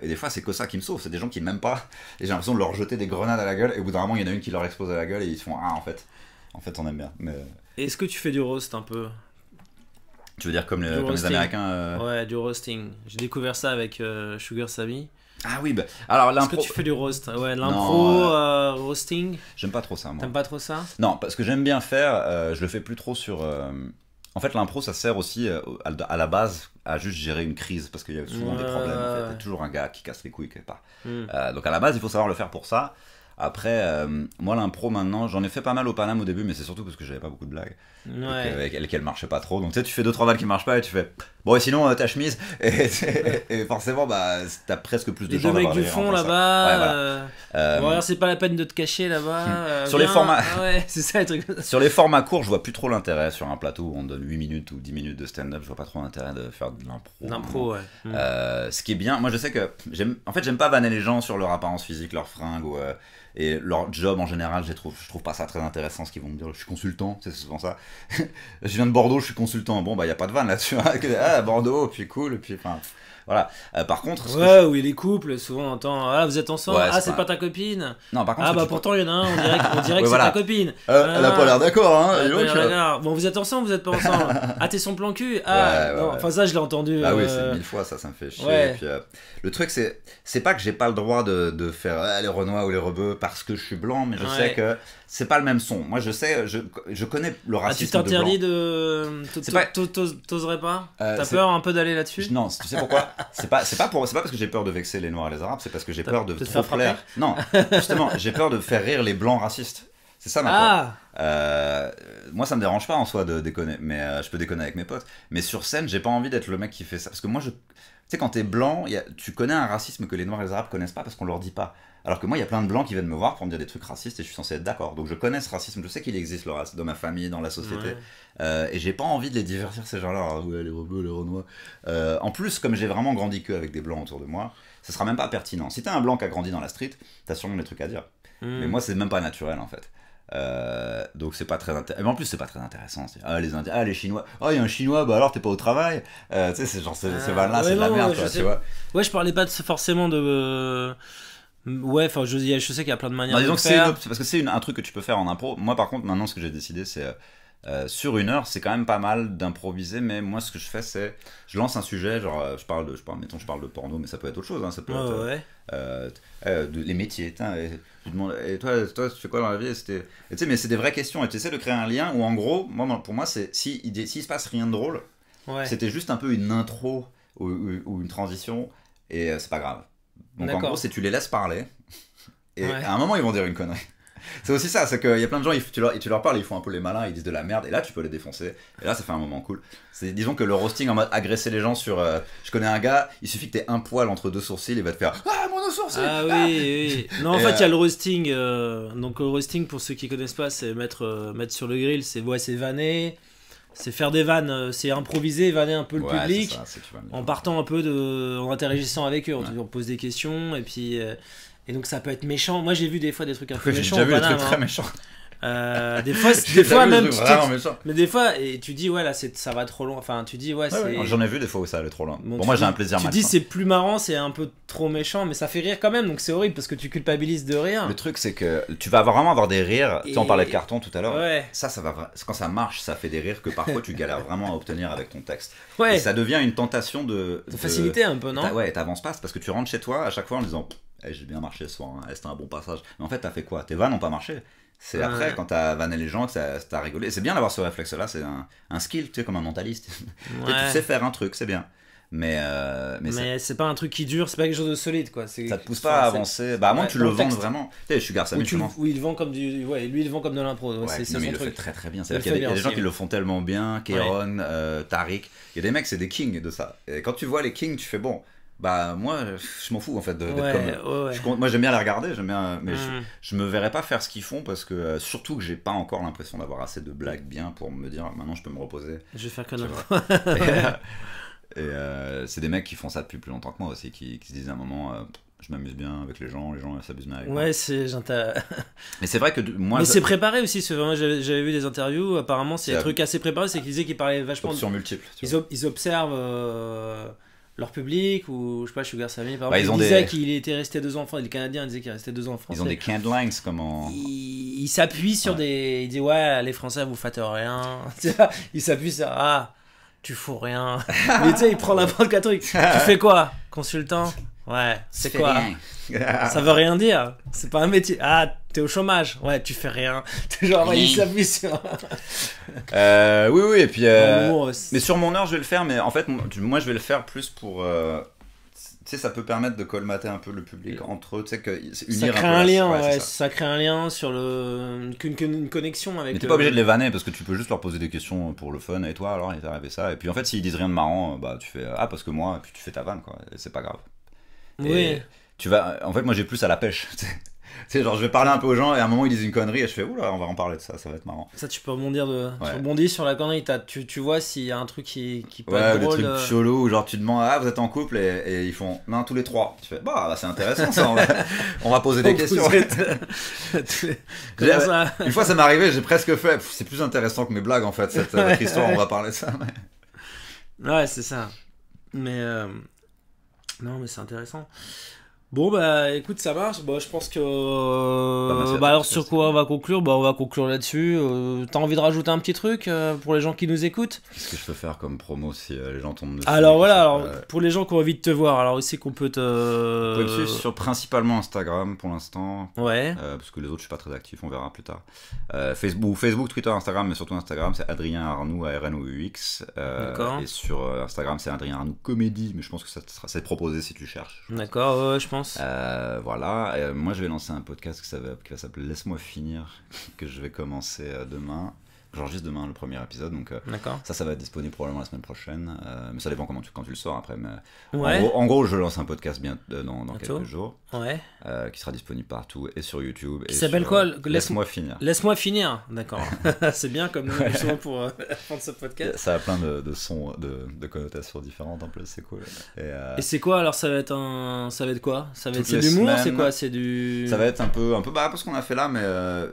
Et des fois, c'est que ça qui me sauve. C'est des gens qui m'aiment pas, et j'ai l'impression de leur jeter des grenades à la gueule, et au bout d'un moment, il y en a une qui leur explose à la gueule, et ils se font en fait, on aime bien. Mais... Est-ce que tu fais du roast un peu? Tu veux dire comme les roasting. Américains Ouais, du roasting. J'ai découvert ça avec Sugar Sammy. Ah oui, bah, alors Est-ce l'impro. que tu fais du roast? Ouais, l'impro, roasting. J'aime pas trop ça, moi. T'aimes pas trop ça? Non, parce que j'aime bien faire, je le fais plus trop sur. En fait, l'impro, ça sert aussi à la base à juste gérer une crise, parce qu'il y a souvent des problèmes. En fait. Il y a toujours un gars qui casse les couilles quelque part. Donc à la base, il faut savoir le faire pour ça. Après, moi, l'impro, maintenant, j'en ai fait pas mal au Paname au début, mais c'est surtout parce que j'avais pas beaucoup de blagues. Ouais. Et qu'elle marchait pas trop. Donc tu sais, tu fais 2-3 balles qui marchent pas et tu fais bon, et sinon ta chemise. Et forcément, bah, t'as presque plus de Les gens deux mecs d'avoir du rire fond en faisant ça. là-bas. Ouais, voilà. Bon, alors c'est pas la peine de te cacher là-bas. Sur les formats. Ah ouais, c'est ça les trucs. Sur les formats courts, je vois plus trop l'intérêt. Sur un plateau où on donne 8 minutes ou 10 minutes de stand-up, je vois pas trop l'intérêt de faire de l'impro. L'impro, ouais. Ce qui est bien, moi je sais que j'aime pas vanner les gens sur leur apparence physique, leurs fringues et leur job en général. Je trouve pas ça très intéressant ce qu'ils vont me dire. Je suis consultant, c'est souvent ça. Je viens de Bordeaux, je suis consultant. Bon, bah y a pas de vanne là-dessus. Hein. Ah, Bordeaux, puis cool, puis enfin. Voilà. Par contre, ouais, oui, les couples, souvent on entend ah, vous êtes ensemble, ouais, ah, c'est pas ta copine. Non, par contre, ah, bah pourtant il y en a un, on dirait que voilà. c'est ta copine. Elle a pas l'air d'accord, hein. Elle a pas l'air d'accord. Bon, vous êtes ensemble, vous êtes pas ensemble. Ah, t'es son plan cul. Ah, ouais, non, enfin, ça je l'ai entendu. Ah oui, c'est 1000 fois, ça me fait chier. Ouais. Et puis, le truc, c'est pas que j'ai pas le droit de faire les Renois ou les Rebeux parce que je suis blanc, mais je sais que c'est pas le même son. Moi, je sais, je connais le racisme. Ah, tu t'interdis de. T'oserais pas T'as peur un peu d'aller là-dessus? Non, tu sais pourquoi? C'est pas parce que j'ai peur de vexer les Noirs et les Arabes, c'est parce que j'ai peur de trop plaire. Non, justement, j'ai peur de faire rire les blancs racistes. C'est ça ma peur. Moi, ça me dérange pas en soi de déconner, mais je peux déconner avec mes potes. Mais sur scène, j'ai pas envie d'être le mec qui fait ça. Parce que moi, tu sais, quand t'es blanc, tu connais un racisme que les Noirs et les Arabes connaissent pas parce qu'on leur dit pas. Alors que moi, il y a plein de blancs qui viennent me voir pour me dire des trucs racistes et je suis censé être d'accord. Donc je connais ce racisme, je sais qu'il existe le racisme dans ma famille, dans la société. Ouais. Et j'ai pas envie de les divertir, ces gens-là. Ah, ouais, les Rebeux, les Renois. En plus, comme j'ai vraiment grandi qu'avec des blancs autour de moi, ce sera même pas pertinent. Si t'es un blanc qui a grandi dans la street, t'as sûrement des trucs à dire. Mais moi, c'est même pas naturel en fait. Donc c'est pas très intéressant. Mais en plus, c'est pas très intéressant. Les Chinois. Oh, il y a un Chinois, bah alors t'es pas au travail. Tu sais, c'est genre, ces vannes-là, c'est de la merde, quoi, tu vois. Ouais, je parlais pas forcément de. Ouais, enfin, je sais qu'il y a plein de manières de faire. Parce que c'est un truc que tu peux faire en impro. Moi, par contre, maintenant, ce que j'ai décidé, c'est sur 1 heure, c'est quand même pas mal d'improviser. Mais moi, ce que je fais, c'est je lance un sujet, genre, mettons, je parle de porno, mais ça peut être autre chose. Hein, ça peut être les métiers. Tu demandes, et toi, tu fais quoi dans la vie? Tu sais, mais c'est des vraies questions. Et tu essaies de créer un lien où, en gros, pour moi, c'est s'il se passe rien de drôle, c'était juste un peu une intro ou une transition, et c'est pas grave. Donc en gros, c'est tu les laisses parler, et à un moment, ils vont dire une connerie. C'est aussi ça, c'est qu'il y a plein de gens, tu leur parles, ils font un peu les malins, ils disent de la merde, et là, tu peux les défoncer. Et là, ça fait un moment cool. Disons que le roasting en mode agresser les gens sur... je connais un gars, il suffit que t'aies un poil entre 2 sourcils, il va te faire « Ah, mon sourcil !» Ah oui. Non, en fait, il y a le roasting. Donc le roasting, pour ceux qui connaissent pas, c'est mettre sur le grill, c'est vanner. C'est faire des vannes, c'est improviser, vanner un peu le public, en partant un peu en interagissant avec eux, on pose des questions, et puis et donc ça peut être méchant. Moi j'ai vu des fois des trucs un peu méchants. J'ai déjà vu des trucs très méchants. Des fois même mais des fois et tu dis ouais là ça va trop loin, enfin tu dis j'en ai vu des fois où ça allait trop loin. Bon moi j'ai un plaisir tu dis c'est plus marrant, c'est un peu trop méchant, mais ça fait rire quand même, donc c'est horrible parce que tu culpabilises de rien. Le truc c'est que tu vas vraiment avoir des rires, tu sais, on parlait de carton tout à l'heure, ça va quand ça marche, ça fait des rires que parfois tu galères vraiment à obtenir avec ton texte, et ça devient une tentation de facilité un peu, non? Ouais, t'avances pas parce que tu rentres chez toi à chaque fois en disant j'ai bien marché ce soir, hein. C'était un bon passage, mais en fait t'as fait quoi? Tes vannes n'ont pas marché. C'est après, quand t'as vanné les gens, que t'as rigolé. C'est bien d'avoir ce réflexe-là, c'est un skill, tu sais, comme un mentaliste. Tu sais faire un truc, c'est bien. Mais c'est pas un truc qui dure, c'est pas quelque chose de solide, quoi. Ça te pousse pas à avancer. Bah, à moins que tu le vendes vraiment. Tu sais, je suis garçon. Oui, il vend comme lui, il vend comme de l'impro. C'est son truc. Il le fait très très bien. C'est-à-dire qu'il y a des gens qui le font tellement bien. Kéron, Tariq. Il y a des mecs, c'est des kings de ça. Et quand tu vois les kings, tu fais bon. Bah moi je m'en fous en fait d'être comme moi j'aime bien les regarder, mais je me verrais pas faire ce qu'ils font parce que surtout que j'ai pas encore l'impression d'avoir assez de blagues bien pour me dire maintenant je peux me reposer. Je vais faire comme et c'est des mecs qui font ça depuis plus longtemps que moi aussi, qui se disent à un moment je m'amuse bien avec les gens s'amusent bien avec moi. Mais c'est vrai que moi. Mais c'est préparé aussi. Moi, j'avais vu des interviews. Apparemment, c'est un truc assez préparé. C'est qu'ils disaient qu'ils parlaient vachement. Options multiples. Ils observent leur public, ou je sais pas, Sugar Sammy par exemple, il disait qu'il était resté 2 ans en France. Les Canadiens disaient qu'il restait 2 ans en France. Ils ont des candlines, comment. Il s'appuie sur des. Il dit ouais, les Français vous faites rien. Il s'appuie sur tu fous rien. Mais tu sais, il prend n'importe quel truc. Tu fais quoi? Consultant? Ouais, c'est quoi? Ça veut rien dire. C'est pas un métier. Ah, t'es au chômage. Ouais, tu fais rien. Genre, il s'appuie sur. Oui, et puis. Mais sur mon heure, je vais le faire, mais en fait, moi, je vais le faire plus pour. Tu sais, ça peut permettre de colmater un peu le public entre eux, tu sais, unir ça crée un lien, ça crée un lien sur une connexion avec. Mais t'es pas obligé de les vanner parce que tu peux juste leur poser des questions pour le fun, et toi, alors, il t'est arrivé ça, et puis en fait, s'ils disent rien de marrant, bah, tu fais parce que moi, et puis tu fais ta vanne, quoi, et c'est pas grave. Oui. En fait, moi, j'ai plus à la pêche, tu sais, genre, je vais parler un peu aux gens, et à un moment, ils disent une connerie, et je fais, oula, on va en parler de ça, ça va être marrant. Ça, tu peux rebondir tu rebondis sur la connerie, tu vois s'il y a un truc qui peut être drôle. Des trucs chelous, où genre, tu demandes, vous êtes en couple, et ils font, non, tous les 3. Tu fais, c'est intéressant, ça, on va poser des questions. Une fois, ça m'est arrivé, j'ai presque fait, c'est plus intéressant que mes blagues, en fait, cette histoire, on va parler de ça. Ouais, c'est ça. Mais Non, mais c'est intéressant. Bon, bah écoute, ça marche. Bah, je pense que. merci à Bah, toi, alors, sur quoi on va conclure? Bah, on va conclure là-dessus. T'as envie de rajouter un petit truc pour les gens qui nous écoutent? Qu'est-ce que je peux faire comme promo si les gens tombent dessus? Alors voilà, alors, pour les gens qui ont envie de te voir, alors aussi qu'on peut te. Vous pouvez me suivre sur principalement Instagram pour l'instant. Ouais. Parce que les autres, je suis pas très actif, on verra plus tard. Facebook, Twitter, Instagram, mais surtout Instagram, c'est Adrien Arnoux, ARNOUX. D'accord. Et sur Instagram, c'est Adrien Arnoux Comédie, mais je pense que ça c'est proposé si tu cherches. D'accord, ouais, je pense. Voilà. Moi, je vais lancer un podcast qui va s'appeler Laisse-moi finir, que je vais commencer demain. J'enregistre demain le premier épisode, donc D'accord. ça va être disponible probablement la semaine prochaine, mais ça dépend quand tu le sors après. Mais Ouais. en gros, je lance un podcast dans Bientôt. quelques jours, Ouais. qui sera disponible partout et sur YouTube. Qui et s'appelle sur, quoi Laisse-moi finir. Laisse-moi finir, d'accord. C'est bien comme nom justement pour la fin de ce podcast. Ça a plein de sons, de connotations différentes en plus, c'est cool. Et c'est quoi alors? Ça va être quoi? Ça va être Toutes c'est les de l'humour, semaines. c'est quoi? C'est du. Ça va être un peu bah, ce qu'on a fait là, mais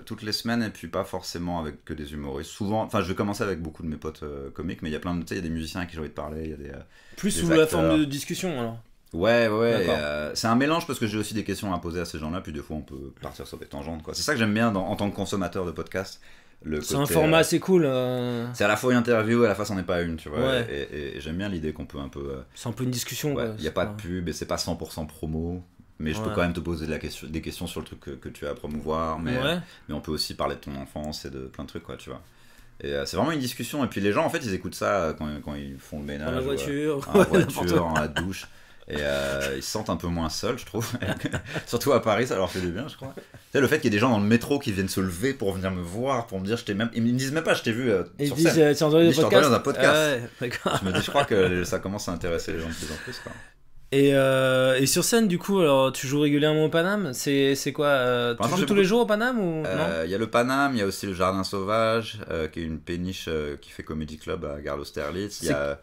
toutes les semaines, et puis pas forcément avec que des humoristes. Souvent, enfin, je vais commencer avec beaucoup de mes potes comiques, mais il y a plein de, tu sais, il y a des musiciens à qui j'ai envie de parler, il y a des Plus des sous la acteurs. forme de discussion alors. Ouais, D'accord. c'est un mélange parce que j'ai aussi des questions à poser à ces gens-là, puis des fois on peut partir sur des tangentes, quoi. C'est ça que j'aime bien en tant que consommateur de podcast. C'est un format assez cool. C'est à la fois une interview et à la fois c'en est pas une, tu vois. Ouais. Et j'aime bien l'idée qu'on peut un peu. C'est un peu une discussion. Ouais, quoi. il n'y a pas de pub et c'est pas 100% promo. Mais je peux Ouais. quand même te poser des questions sur le truc que tu as à promouvoir. Mais on peut aussi parler de ton enfance et de plein de trucs, quoi, tu vois. Et c'est vraiment une discussion. Et puis les gens, en fait, ils écoutent ça quand ils font le ménage. Dans la voiture. Dans la voiture, dans la douche. Et ils se sentent un peu moins seuls, je trouve. Surtout à Paris, ça leur fait du bien, je crois. Tu sais, le fait qu'il y ait des gens dans le métro qui viennent se lever pour venir me voir, pour me dire, ils me disent même pas, je t'ai vu Et sur ils disent, scène. tu as entendu Ils le disent, je t'ai podcast? entendu dans un podcast. Ah ouais, d'accord. Je me dis, je crois que ça commence à intéresser les gens de plus en plus, quoi. Et sur scène, du coup, alors tu joues régulièrement au Paname? C'est quoi? Pour Tu l'instant, joues j'ai tous les jours au Paname ou non? Il y a le Paname, il y a aussi le Jardin Sauvage, qui est une péniche qui fait Comedy Club à Gare d'Austerlitz. Il y a.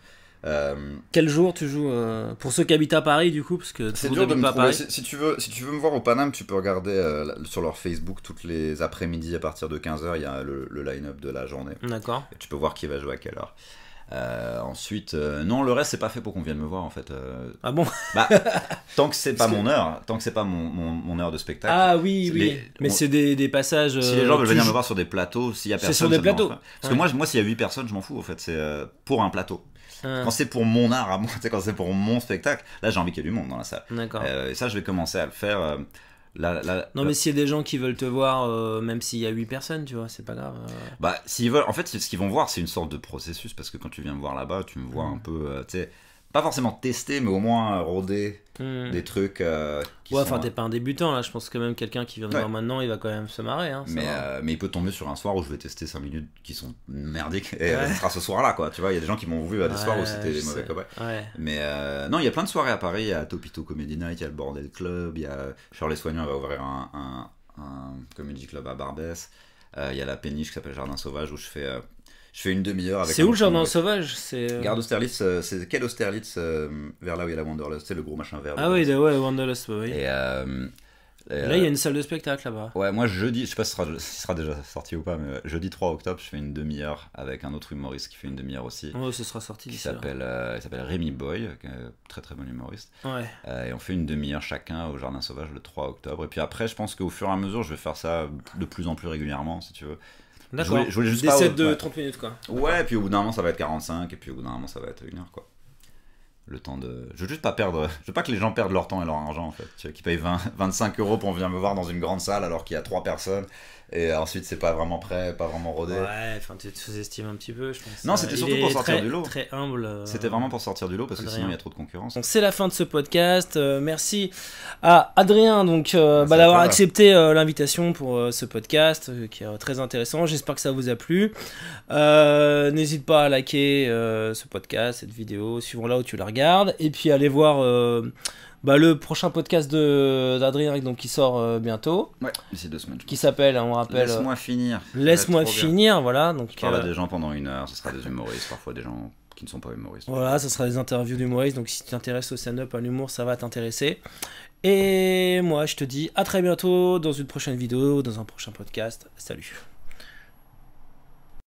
Quel jour tu joues pour ceux qui habitent à Paris, du coup, parce que C'est tout dur le de monde me habite pas à trouver. Paris. Si tu veux me voir au Paname, tu peux regarder sur leur Facebook toutes les après-midi à partir de 15h, il y a le line-up de la journée. D'accord. Et tu peux voir qui va jouer à quelle heure. Ensuite, non, le reste c'est pas fait pour qu'on vienne me voir en fait. Ah bon? Bah, tant que c'est pas mon heure, tant que c'est pas mon heure de spectacle. Ah oui. Mais c'est des passages. Si les gens veulent venir me joues- voir sur des plateaux, s'il y a C'est personne, sur des ça me dérange plateaux. pas. Parce que moi s'il y a 8 personnes, je m'en fous en fait. C'est pour un plateau. Ah, Quand c'est pour mon art à moi, tu sais, quand c'est pour mon spectacle, là j'ai envie qu'il y ait du monde dans la salle. d'accord. Et ça, je vais commencer à le faire. Non, mais s'il y a des gens qui veulent te voir, même s'il y a 8 personnes, tu vois, c'est pas grave. Bah, s'ils veulent, en fait, ce qu'ils vont voir, c'est une sorte de processus parce que quand tu viens me voir là-bas, tu me vois un peu, tu sais, pas forcément tester, mais au moins rôder des trucs qui Ouais, sont, enfin, t'es pas un débutant là, je pense que même quelqu'un qui vient de Ouais. voir maintenant, il va quand même se marrer. Hein, ça va. mais il peut tomber sur un soir où je vais tester 5 minutes qui sont merdiques et Ouais. ce sera ce soir-là, quoi. Tu vois, il y a des gens qui m'ont vu à des soirs où Ouais, c'était des je mauvais sais. copains. Ouais. Mais non, il y a plein de soirées à Paris. Il y a Topito Comedy Night, il y a le Bordel Club, il y a Shirley Soignant va ouvrir un comedy club à Barbès. Il y a la péniche qui s'appelle Jardin Sauvage où je fais une demi-heure avec. C'est un où le autre jardin humoriste. sauvage? C'est. Gare d'Austerlitz, c'est quel Austerlitz vers là où il y a la Wanderlust, c'est le gros machin vert. Ah oui, ouais, Wanderlust, oui. Et Là, il y a une salle de spectacle là-bas. ouais, moi jeudi, je sais pas si ce sera déjà sorti ou pas, mais jeudi 3 octobre, je fais une demi-heure avec un autre humoriste qui fait une demi-heure aussi, Ouais, ce sera sorti qui d'ici là. il s'appelle Rémi Boy, qui est un très très bon humoriste. Ouais. Et on fait une demi-heure chacun au Jardin Sauvage le 3 octobre. Et puis après, je pense qu'au fur et à mesure, je vais faire ça de plus en plus régulièrement, si tu veux. D'accord. Je voulais juste Des pas- sets de ouais. 30 minutes quoi. Ouais, et puis au bout d'un moment, ça va être 45, et puis au bout d'un moment, ça va être 1 heure, quoi. Le temps de. Je veux juste pas perdre. Je veux pas que les gens perdent leur temps et leur argent, en fait. Tu vois, qu'ils payent 25 euros pour venir me voir dans une grande salle alors qu'il y a 3 personnes. Et ensuite, c'est pas vraiment prêt, pas vraiment rodé. Ouais, enfin, tu te sous-estimes un petit peu, je pense. Non, c'était Il surtout est pour sortir très- du lot. Très humble. C'était vraiment pour sortir du lot parce que Adrien. sinon, il y a trop de concurrence. Donc c'est la fin de ce podcast. Merci à Adrien donc à d'avoir toi. accepté l'invitation pour ce podcast qui est très intéressant. J'espère que ça vous a plu. N'hésite pas à liker ce podcast, cette vidéo, suivant là où tu la regardes, et puis allez voir le prochain podcast d'Adrien donc qui sort bientôt, Ouais, d'ici 2 semaines. qui s'appelle, on rappelle, Laisse-moi finir. Laisse-moi Ça va être trop bien. finir. Voilà, donc Je parle à des gens pendant 1 heure, ce sera des humoristes, parfois des gens qui ne sont pas humoristes. voilà, ça sera des interviews d'humoristes, donc si tu t'intéresses au stand-up, à l'humour, ça va t'intéresser. Et moi, je te dis à très bientôt dans une prochaine vidéo, dans un prochain podcast. Salut.